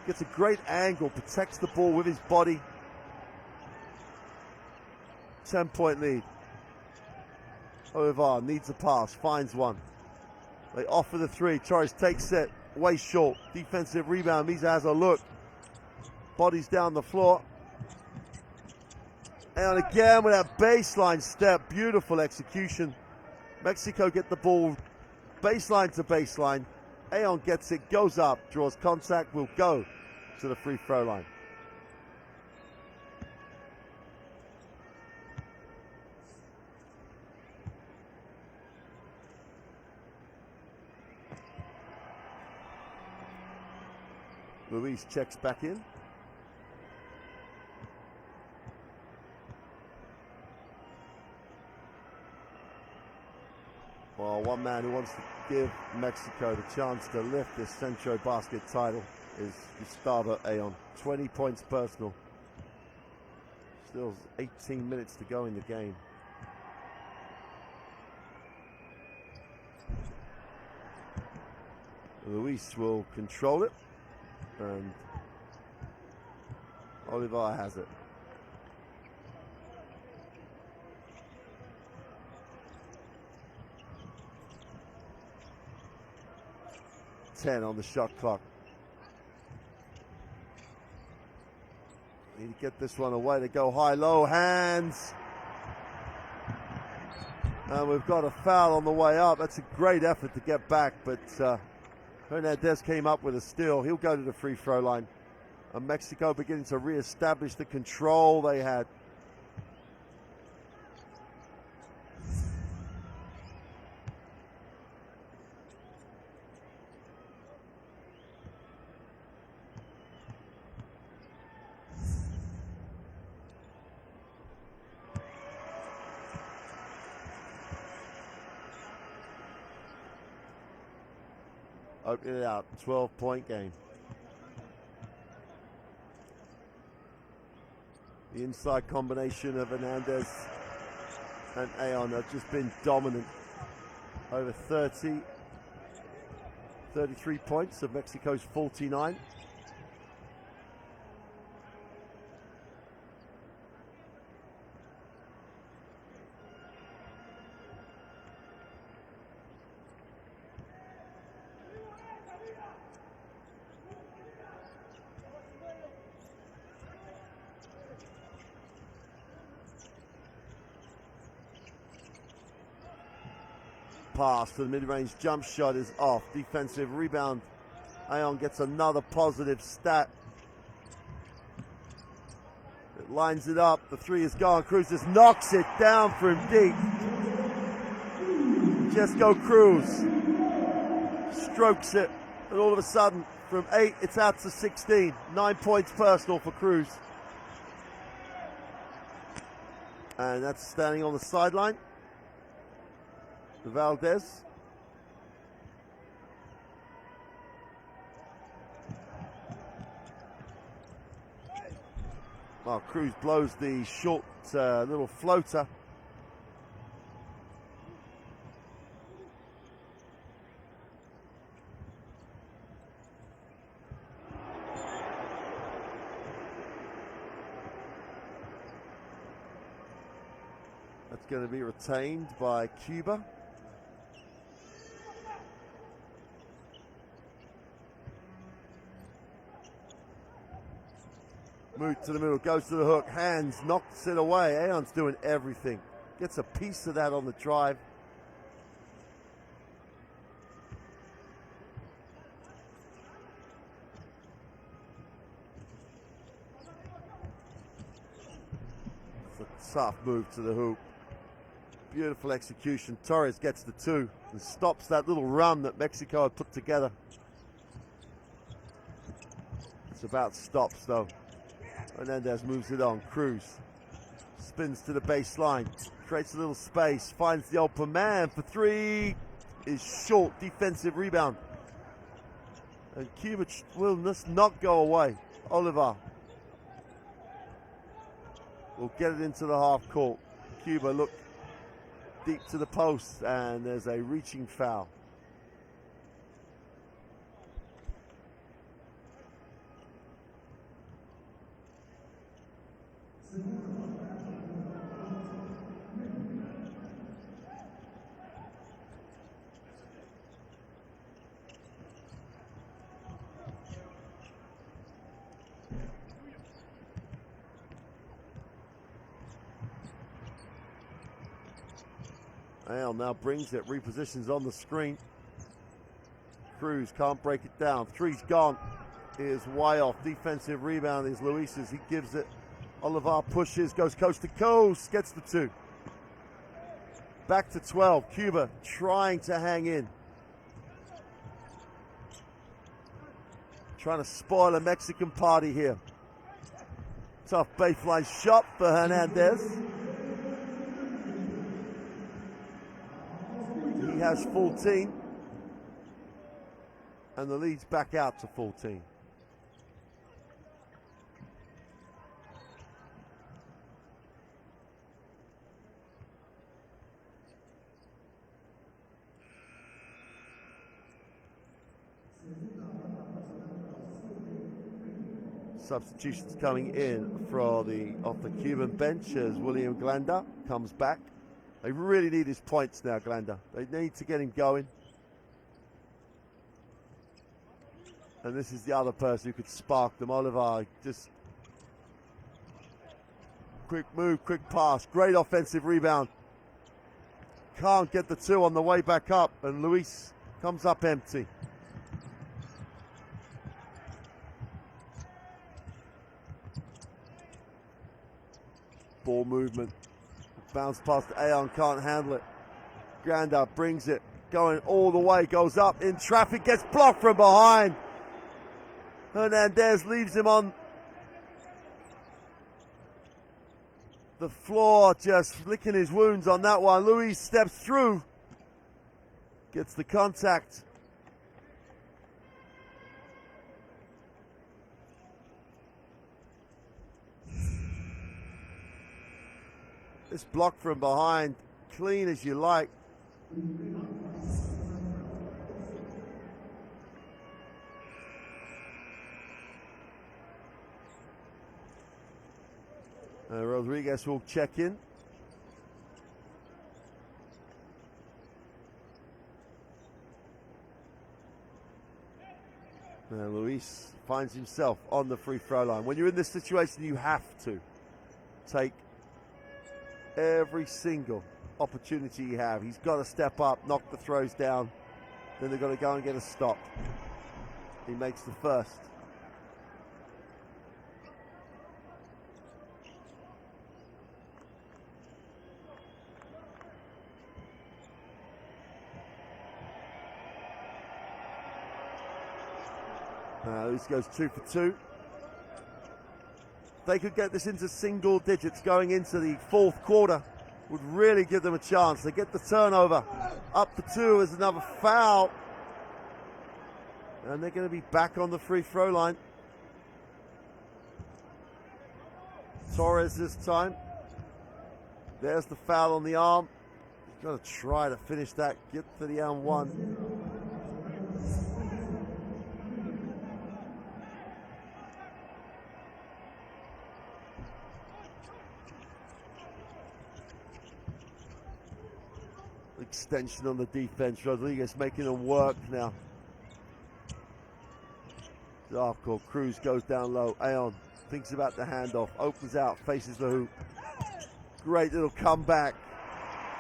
A: Gets a great angle, protects the ball with his body. 10-point lead. Olivar needs a pass, finds one. They offer the 3. Torres takes it, way short. Defensive rebound. Misa has a look. Bodies down the floor. And again with that baseline step, beautiful execution. Mexico get the ball baseline to baseline. Aon gets it, goes up, draws contact, will go to the free throw line. Luis checks back in. Well, one man who wants to give Mexico the chance to lift this Centro Basket title is Gustavo Aon. 20 points personal. Still 18 minutes to go in the game. Luis will control it, and Olivar has it. On the shot clock. Need to get this one away. To go high, low, hands. And we've got a foul on the way up. That's a great effort to get back, but Hernandez came up with a steal. He'll go to the free throw line. And Mexico beginning to re-establish the control they had. Open it out, 12-point game. The inside combination of Hernandez and Aon have just been dominant. Over 33 points of Mexico's 49. pass to the mid-range jump shot is off. Defensive rebound. Aon gets another positive stat. It lines it up. The three is gone. Cruz just knocks it down from deep. Just go Cruz. Strokes it. And all of a sudden, from 8, it's out to 16. 9 points personal for Cruz. And that's standing on the sideline. Valdez. Well, Cruz blows the short little floater. That's going to be retained by Cuba. Move to the middle, goes to the hook, hands, knocks it away. Aon's doing everything. Gets a piece of that on the drive. It's a tough move to the hoop. Beautiful execution. Torres gets the 2 and stops that little run that Mexico had put together. It's about stops though. Hernandez moves it on. Cruz spins to the baseline, creates a little space, finds the open man for 3. Is short. Defensive rebound. And Cuba will just not go away. Oliver will get it into the half court. Cuba look deep to the post, and there's a reaching foul. Aon now brings it, repositions on the screen. Cruz can't break it down. 3's gone. Is way off. Defensive rebound is Luis's. He gives it. Oliver pushes, goes coast to coast, gets the 2. Back to 12. Cuba trying to hang in. Trying to spoil a Mexican party here. Tough baseline shot for Hernandez. He has 14. And the lead's back out to 14. Substitutions coming in off the Cuban bench as William Glenda comes back. They really need his points now, Glenda. They need to get him going. And this is the other person who could spark them. Oliver, just quick move, quick pass, great offensive rebound. Can't get the 2 on the way back up, and Luis comes up empty. Ball movement. Bounce past Aon, can't handle it. Granda brings it, going all the way, goes up in traffic, gets blocked from behind. Hernandez leaves him on the floor, just licking his wounds on that one. Luis steps through, gets the contact. This block from behind, clean as you like. Rodriguez will check in. And Luis finds himself on the free throw line. When you're in this situation, you have to take every single opportunity you have. He's got to step up, knock the throws down. Then they've got to go and get a stop. He makes the first. This goes 2 for 2. They could get this into single digits going into the fourth quarter. Would really give them a chance. They get the turnover. Up for 2 is another foul. And they're going to be back on the free throw line. Torres this time. There's the foul on the arm. He's got to try to finish that. Get to the and one. Extension on the defense. Rodriguez making them work now. Off court. Cruz goes down low. Aon thinks about the handoff. Opens out. Faces the hoop. Great little comeback.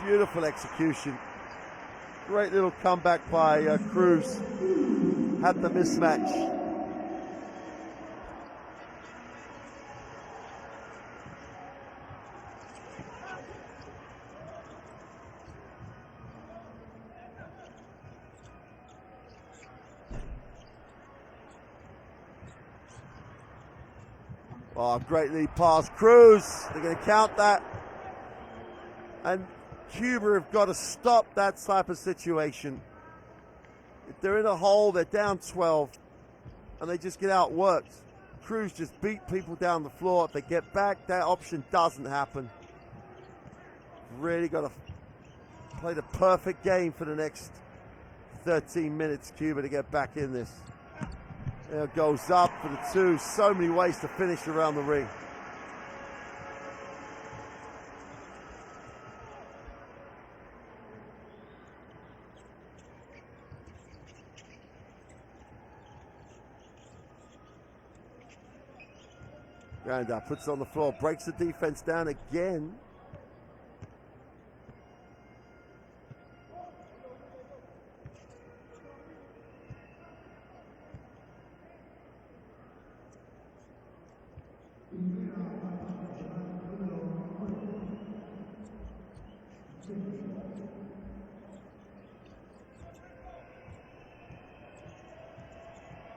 A: Beautiful execution. Great little comeback by Cruz. Had the mismatch. Oh, great lead pass. Cruz, they're going to count that. And Cuba have got to stop that type of situation. If they're in a hole, they're down 12, and they just get outworked. Cruz just beat people down the floor. If they get back, that option doesn't happen. Really got to play the perfect game for the next 13 minutes, Cuba, to get back in this. There it goes up for the 2. So many ways to finish around the ring. Granda puts it on the floor, breaks the defense down again.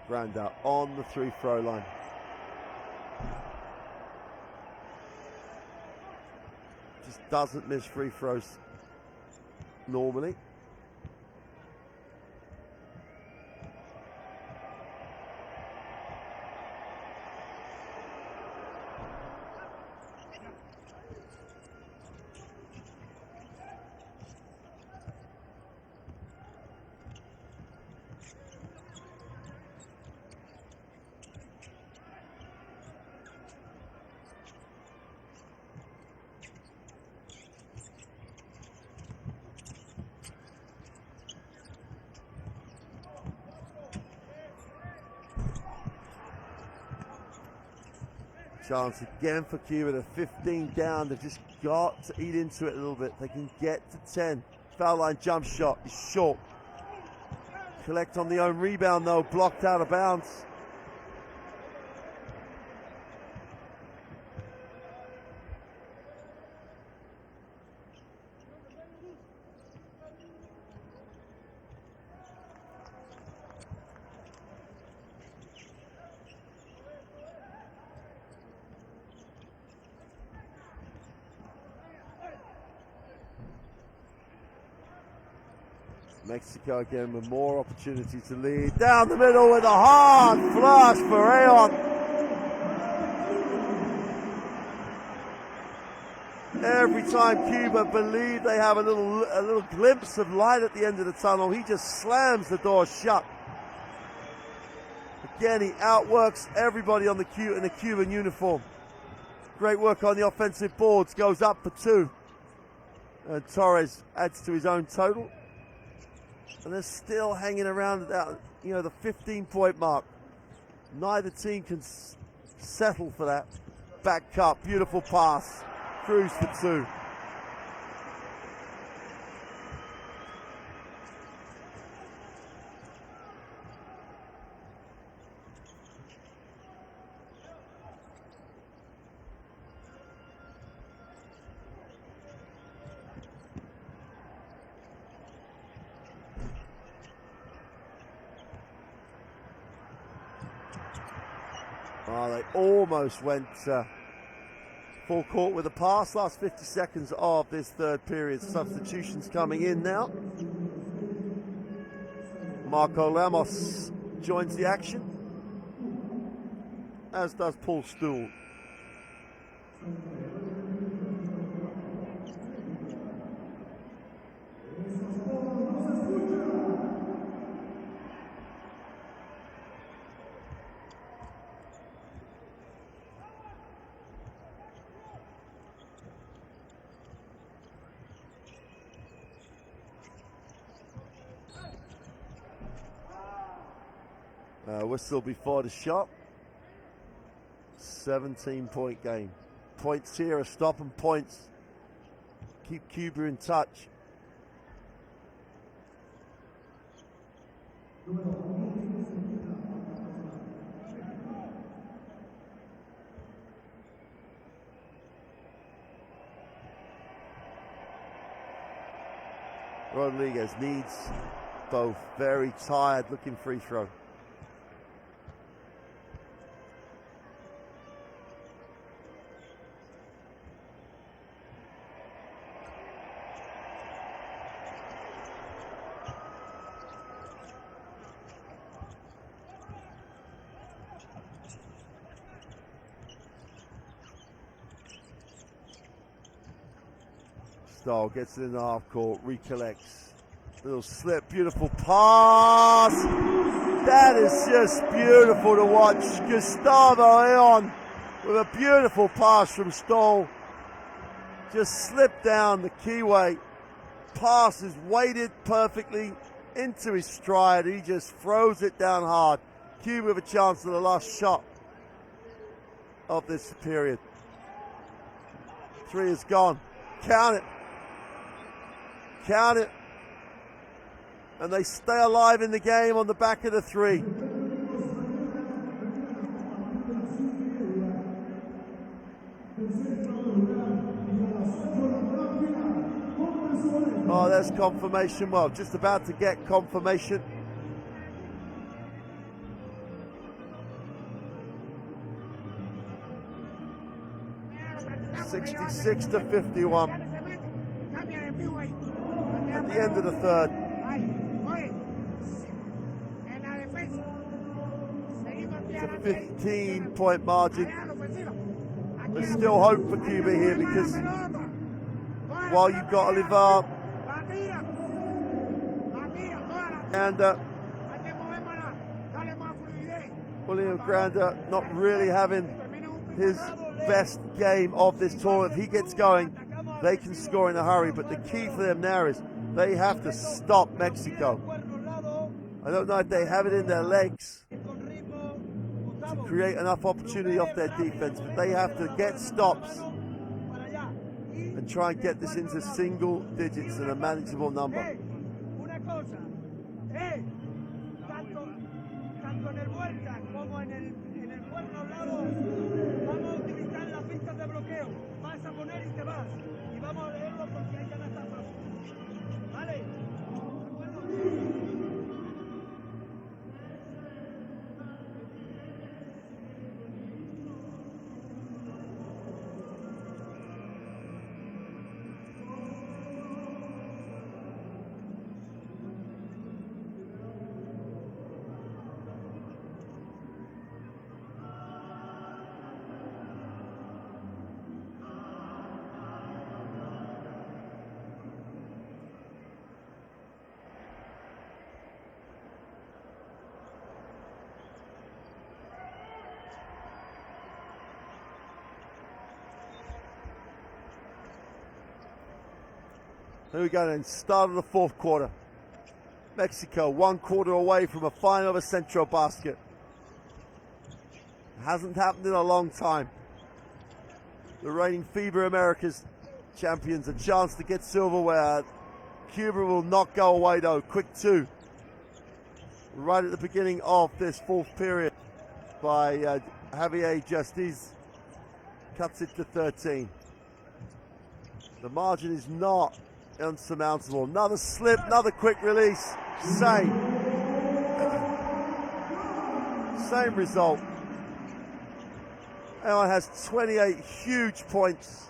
A: Granda on the free throw line. Just doesn't miss free throws normally. Chance again for Cuba. They're 15 down. They've just got to eat into it a little bit. They can get to 10. Foul line jump shot is short. Collect on the own rebound though. Blocked out of bounds. Mexico again with more opportunity to lead. Down the middle with a hard flush for Aon. Every time Cuba believe they have a little glimpse of light at the end of the tunnel, he just slams the door shut. Again, he outworks everybody on in the Cuban uniform. Great work on the offensive boards. Goes up for 2. And Torres adds to his own total. And they're still hanging around that, the 15-point mark. Neither team can settle for that. Back cut, beautiful pass. Cruz for 2. Oh, they almost went full court with a pass. Last 50 seconds of this third period. Substitutions coming in now. Marco Lamos joins the action, as does Paul Stool. Whistle before the shot. 17-point game. Points here are stopping points. Keep Cuba in touch. Rodriguez needs both. Very tired looking free throw. Stoll gets it in the half court, recollects. Little slip, beautiful pass. That is just beautiful to watch. Gustavo Leon with a beautiful pass from Stoll. Just slipped down the keyway. Pass is weighted perfectly into his stride. He just throws it down hard. Cuba with a chance at the last shot of this period. Three is gone. Count it. Count it. And they stay alive in the game on the back of the three. Oh, there's confirmation. Well, just about to get confirmation. (66-51) at the end of the third. It's a 15-point margin. There's still hope for Cuba here because while you've got Olivar and William Granda not really having his best game of this tournament. If he gets going, they can score in a hurry, but the key for them now is they have to stop Mexico. I don't know if they have it in their legs to create enough opportunity off their defense, but they have to get stops and try and get this into single digits and a manageable number. Here we go then, start of the fourth quarter. Mexico 1 quarter away from a final of a Centro basket. Hasn't happened in a long time. The reigning FIBA Americas champions, a chance to get silverware. Cuba will not go away though, quick two. Right at the beginning of this fourth period by Javier Justiz. Cuts it to 13. The margin is not unsurmountable. Another slip, another quick release. Same result. Now has 28 huge points.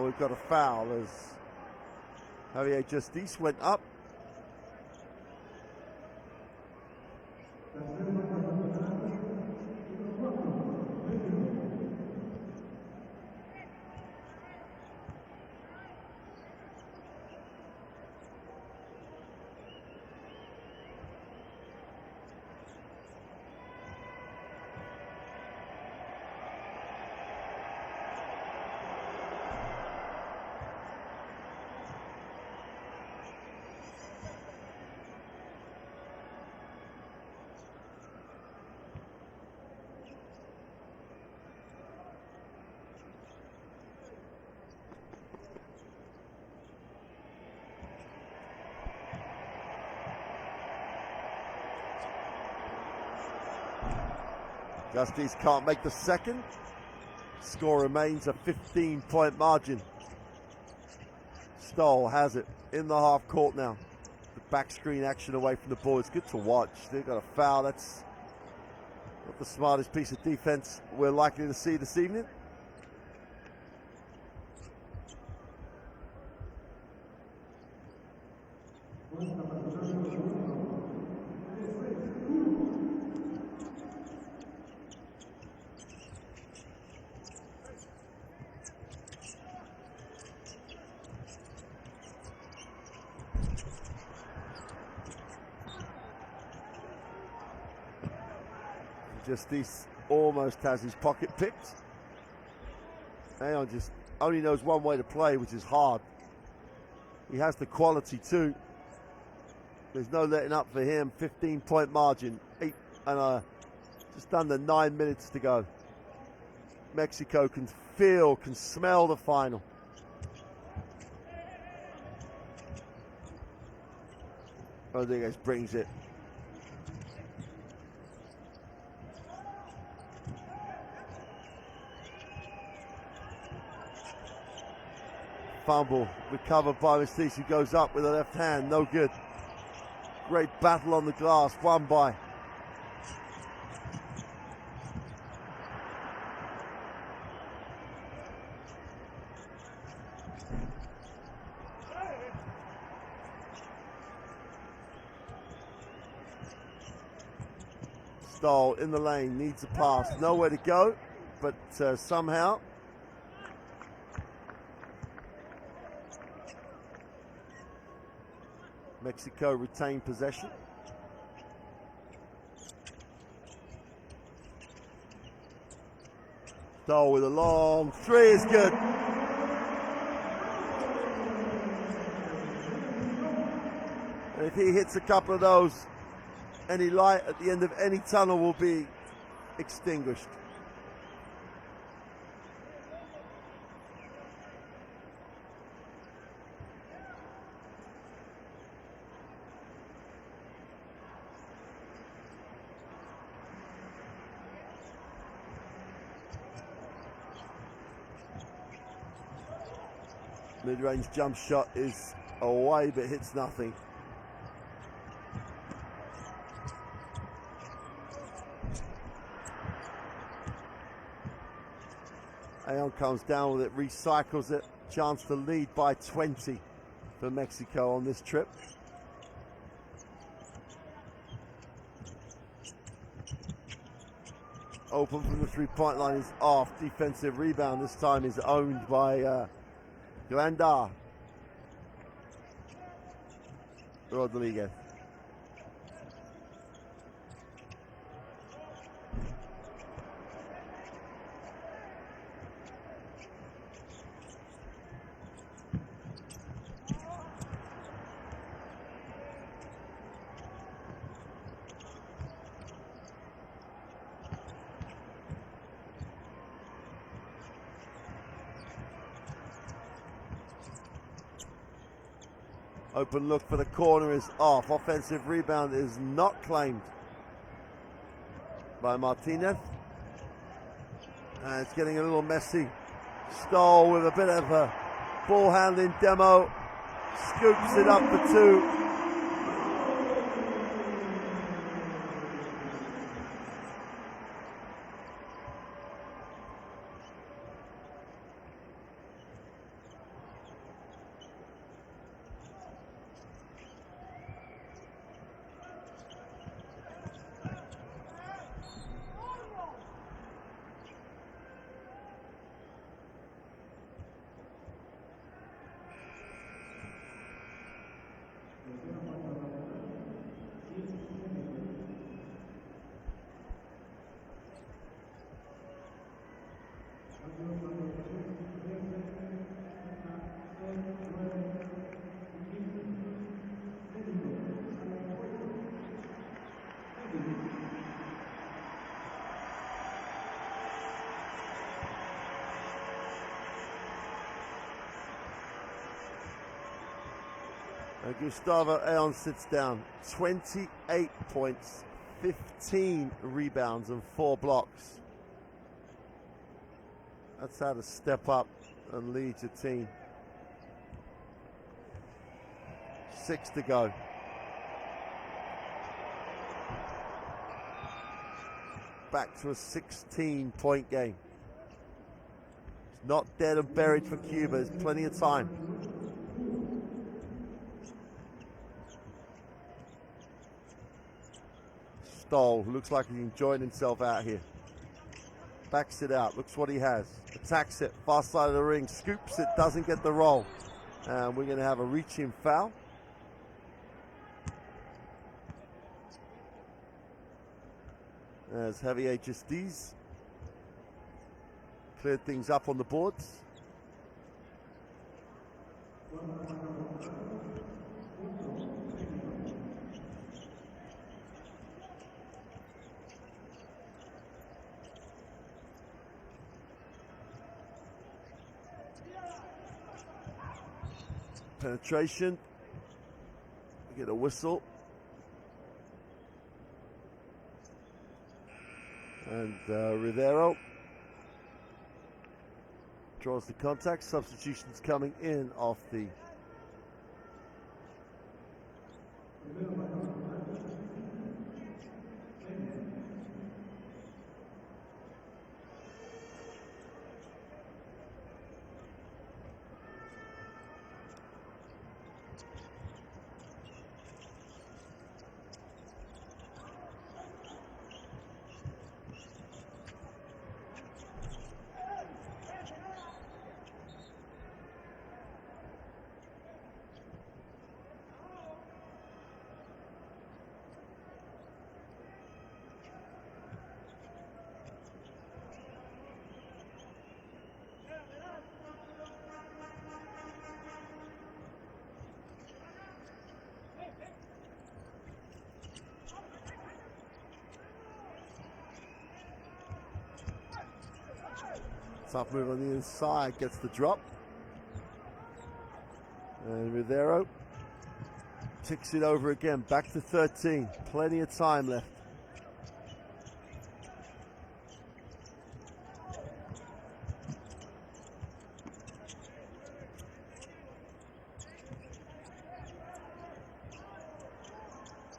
A: We've got a foul as Javier Justice went up. Justice can't make the second. Score remains a 15-point margin. Stoll has it in the half court now. The back screen action away from the ball. It's good to watch. They've got a foul. That's not the smartest piece of defense we're likely to see this evening. Justice almost has his pocket picked. Aon just only knows one way to play, which is hard. He has the quality too. There's no letting up for him. 15-point margin. Just under 9 minutes to go. Mexico can smell the final. Rodriguez brings it. Fumble recovered by Justice, who goes up with a left hand, no good. Great battle on the glass, won by Stoll in the lane, needs a pass, nowhere to go, but somehow Mexico retained possession. Stoll with a long three is good. And if he hits a couple of those, any light at the end of any tunnel will be extinguished. Mid-range jump shot is away but hits nothing. Aon comes down with it, recycles it. Chance to lead by 20 for Mexico on this trip. Open from the three-point line is off. Defensive rebound this time is owned by Glandar. Rodriguez. Open look for the corner is off. Offensive rebound is not claimed by Martinez. And it's getting a little messy. Stoll with a bit of a Ball handling demo. Scoops it up for two. And Gustavo Ayon sits down. 28 points, 15 rebounds, and 4 blocks. That's how to step up and lead your team. 6 to go. Back to a 16-point game. It's not dead and buried for Cuba. There's plenty of time. Stoll, who looks like he's enjoying himself out here. Backs it out, looks what he has. Attacks it, far side of the ring, scoops it, doesn't get the roll. And we're going to have a reaching foul. As Javier Justiz cleared things up on the boards. Penetration. We get a whistle. And Rivero draws the contact. Substitutions coming in off the tough move on the inside, gets the drop. And Rivero ticks it over again, back to 13. Plenty of time left.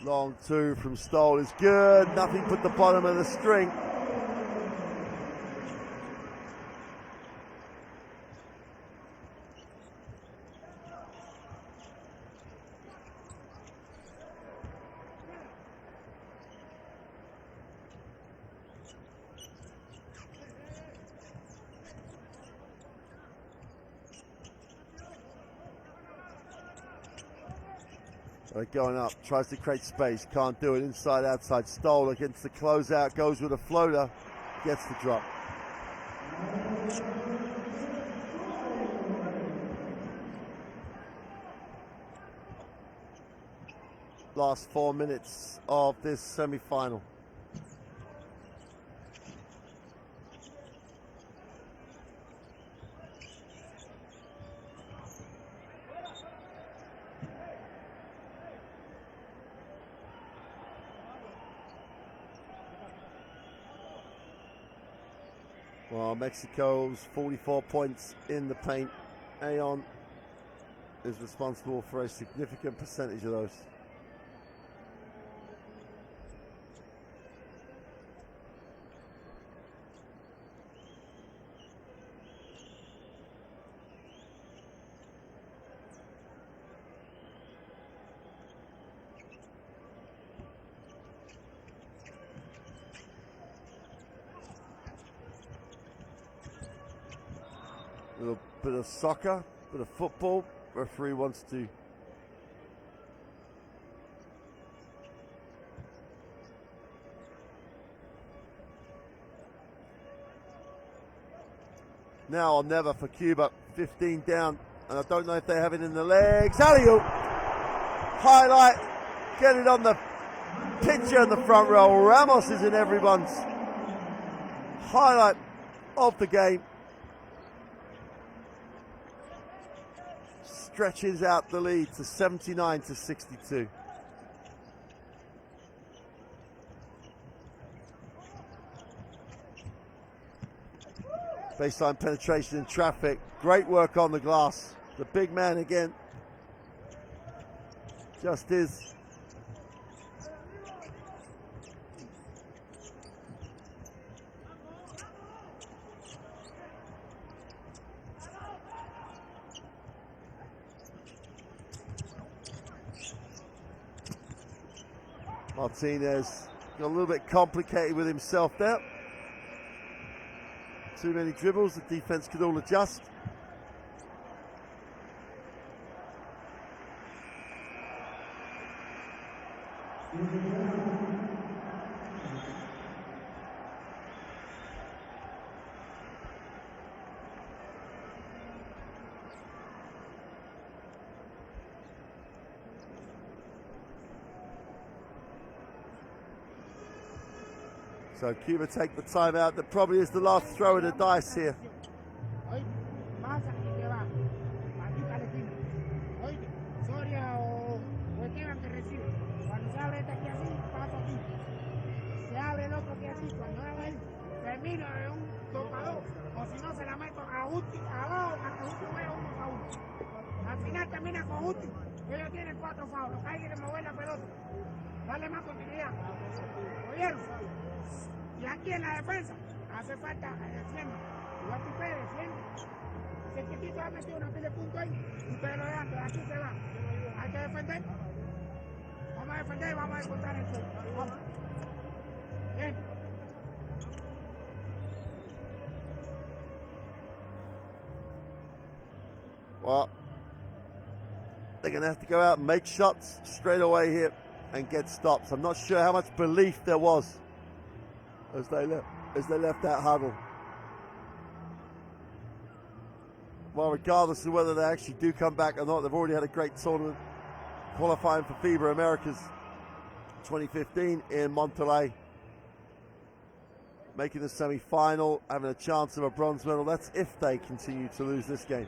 A: Long two from Stoll is good. Nothing but the bottom of the string. Going up, tries to create space, can't do it. Inside, outside, Stoll against the closeout, goes with a floater, gets the drop. Last 4 minutes of this semi-final. Well, Mexico's 44 points in the paint. Ayon is responsible for a significant percentage of those. A little bit of soccer, bit of football. Referee wants to now or never for Cuba. 15 down, and I don't know if they have it in the legs. Alley-oop! Highlight, get it on the picture in the front row. Ramos is in everyone's highlight of the game. Stretches out the lead to 79-62. Baseline penetration in traffic. Great work on the glass. The big man again. Just is. Martinez got a little bit complicated with himself there. Too many dribbles, the defense could all adjust. So Cuba take the timeout. That probably is the last throw of the dice here.
B: Oíste, pasa y te va. Maldita la esquina. Oíste, Soria o Esteban que recibe. Cuando se abre este aquí así, paso aquí. Se abre el otro aquí así. Cuando haga él, termino de un topador. O si no, se la meto a Uti, abajo, para que Uti juegue 1-1. Al final termina con Uti. Ellos tienen 4 faulos. Hay que mover la pelota. Darle más continuidad. ¿Oyeron? Y aquí en la defensa hace falta defienda. Igual que ustedes defienden. Si el chiquito ha metido una pila de puntos ahí, ustedes lo dejan, de aquí se va. Hay que defender. Vamos a defender y vamos a encontrar el suelo. Vamos. Bien.
A: Well, they're going to have to go out and make shots straight away here and get stops. I'm not sure how much belief there was as they left that huddle. Well, regardless of whether they actually do come back or not, they've already had a great tournament qualifying for FIBA Americas 2015 in Monterrey. Making the semi-final, having a chance of a bronze medal. That's if they continue to lose this game.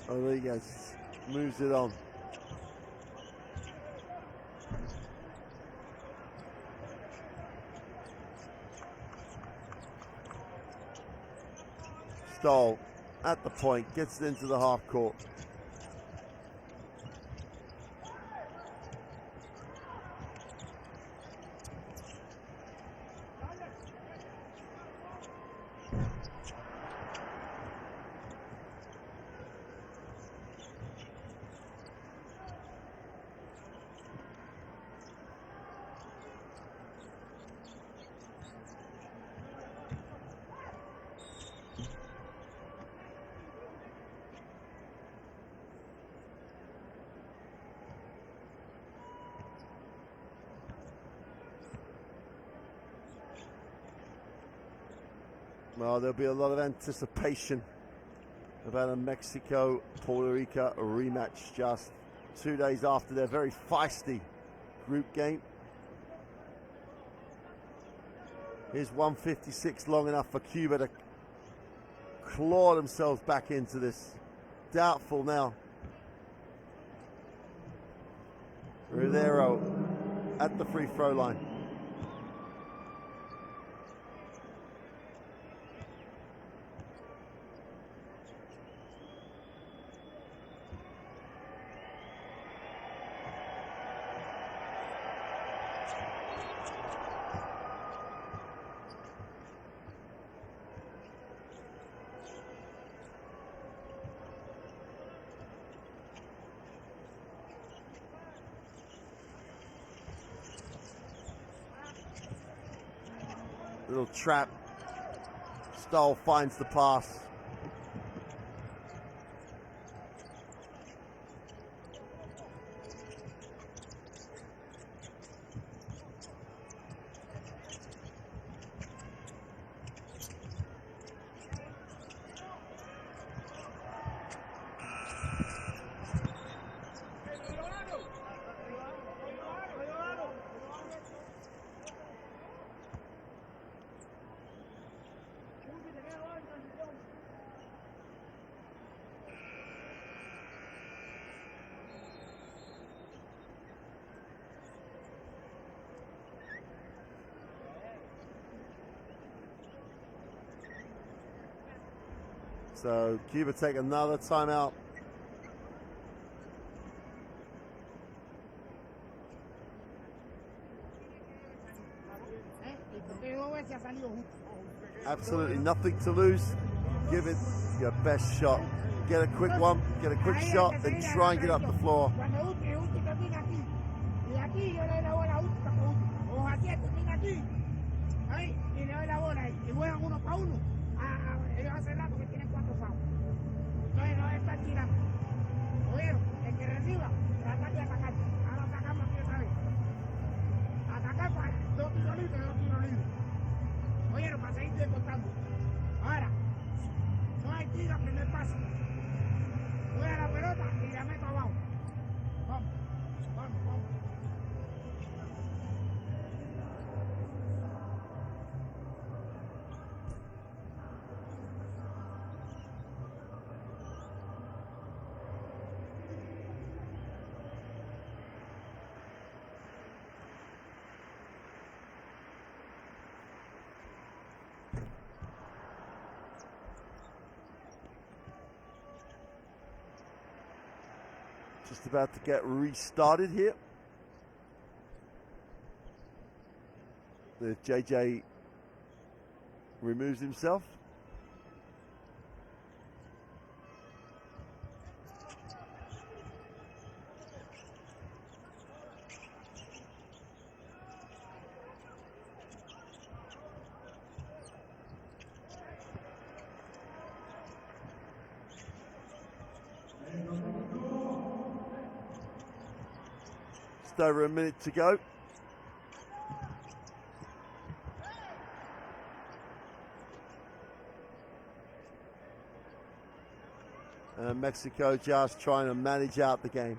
A: Rodriguez moves it on. Stoll at the point, gets it into the half court. Well, there'll be a lot of anticipation about a Mexico-Puerto Rico rematch just 2 days after their very feisty group game. Is 156 long enough for Cuba to claw themselves back into this. Doubtful now. Rivero at the free throw line. Little trap. Stoll finds the pass. So Cuba take another timeout. Absolutely nothing to lose. Give it your best shot. Get a quick one, get a quick shot, then try and get up the floor.
B: Ellos hace rato que tienen 4 fouls. Entonces no están tirando. Oyeron, el que reciba, tratar de atacar. Ahora atacamos aquí otra vez. Atacar para 2 tiros libres, 2 tiros libres. Oyeron, para seguir descontando. Ahora, no hay tiro, primer paso. Voy a la pelota y la meto abajo. Vamos, vamos, vamos.
A: Just about to get restarted here. The JJ removes himself. Just over a minute to go. And Mexico just trying to manage out the game.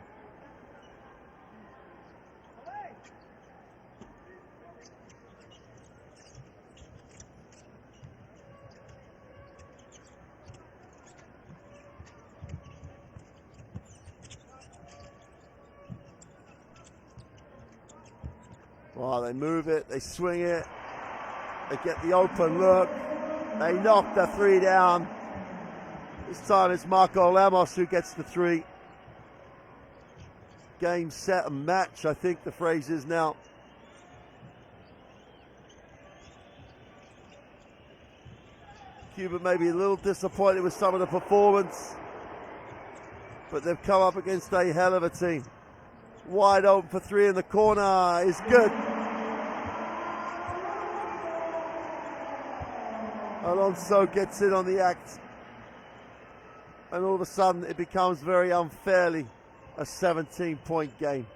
A: Well, they move it, they swing it, they get the open look, they knock the three down. This time it's Marco Lemos who gets the three. Game, set, and match, I think the phrase is now. Cuba may be a little disappointed with some of the performance, but they've come up against a hell of a team. Wide open for three in the corner is good. Alonso gets in on the act. And all of a sudden it becomes very unfairly a 17-point game.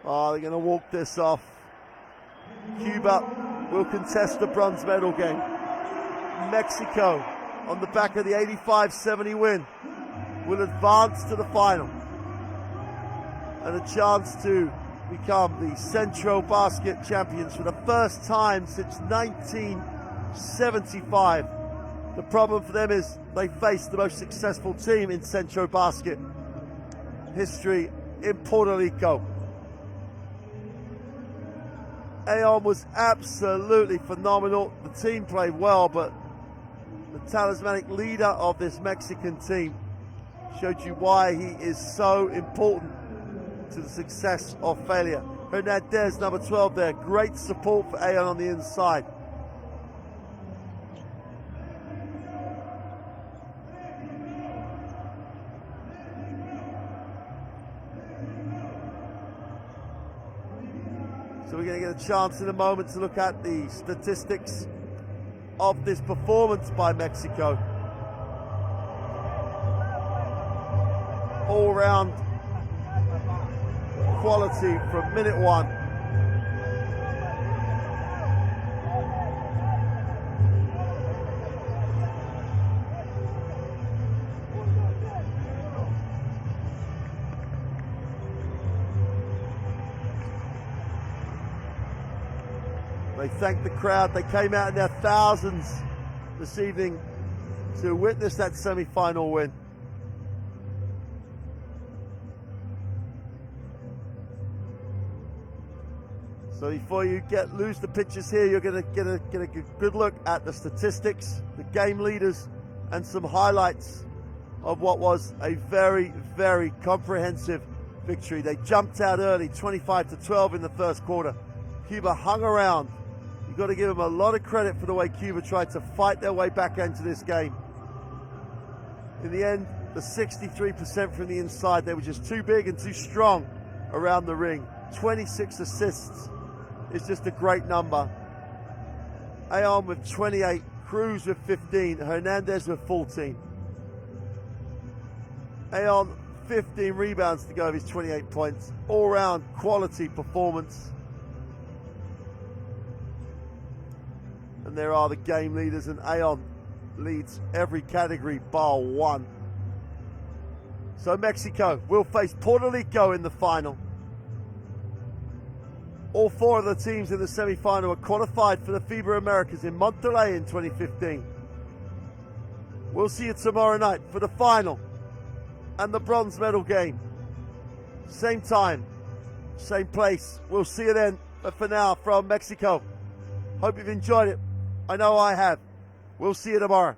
A: Oh, they're going to walk this off. Cuba will contest the bronze medal game. Mexico, on the back of the 85-70 win, will advance to the final. And a chance to become the Centro Basket champions for the first time since 1975. The problem for them is they face the most successful team in Centro Basket history in Puerto Rico. Aon was absolutely phenomenal. The team played well, but the talismanic leader of this Mexican team showed you why he is so important to the success or failure. Hernandez, number 12 there. Great support for Aon on the inside. So we're going to get a chance in a moment to look at the statistics of this performance by Mexico. All round quality from minute one. They thanked the crowd. They came out in their thousands this evening to witness that semi-final win. So before you lose the pictures here, you're going to get a good look at the statistics, the game leaders, and some highlights of what was a very, very comprehensive victory. They jumped out early, 25-12 in the first quarter. Cuba hung around. You've got to give them a lot of credit for the way Cuba tried to fight their way back into this game. In the end, the 63% from the inside, they were just too big and too strong around the ring. 26 assists is just a great number. Aon with 28, Cruz with 15, Hernandez with 14. Aon, 15 rebounds to go of his 28 points. All-round quality performance. And there are the game leaders, and Aon leads every category bar one. So Mexico will face Puerto Rico in the final. All four of the teams in the semi-final are qualified for the FIBA Americas in Monterrey in 2015. We'll see you tomorrow night for the final and the bronze medal game. Same time, same place. We'll see you then. But for now, from Mexico, hope you've enjoyed it. I know I have. We'll see you tomorrow.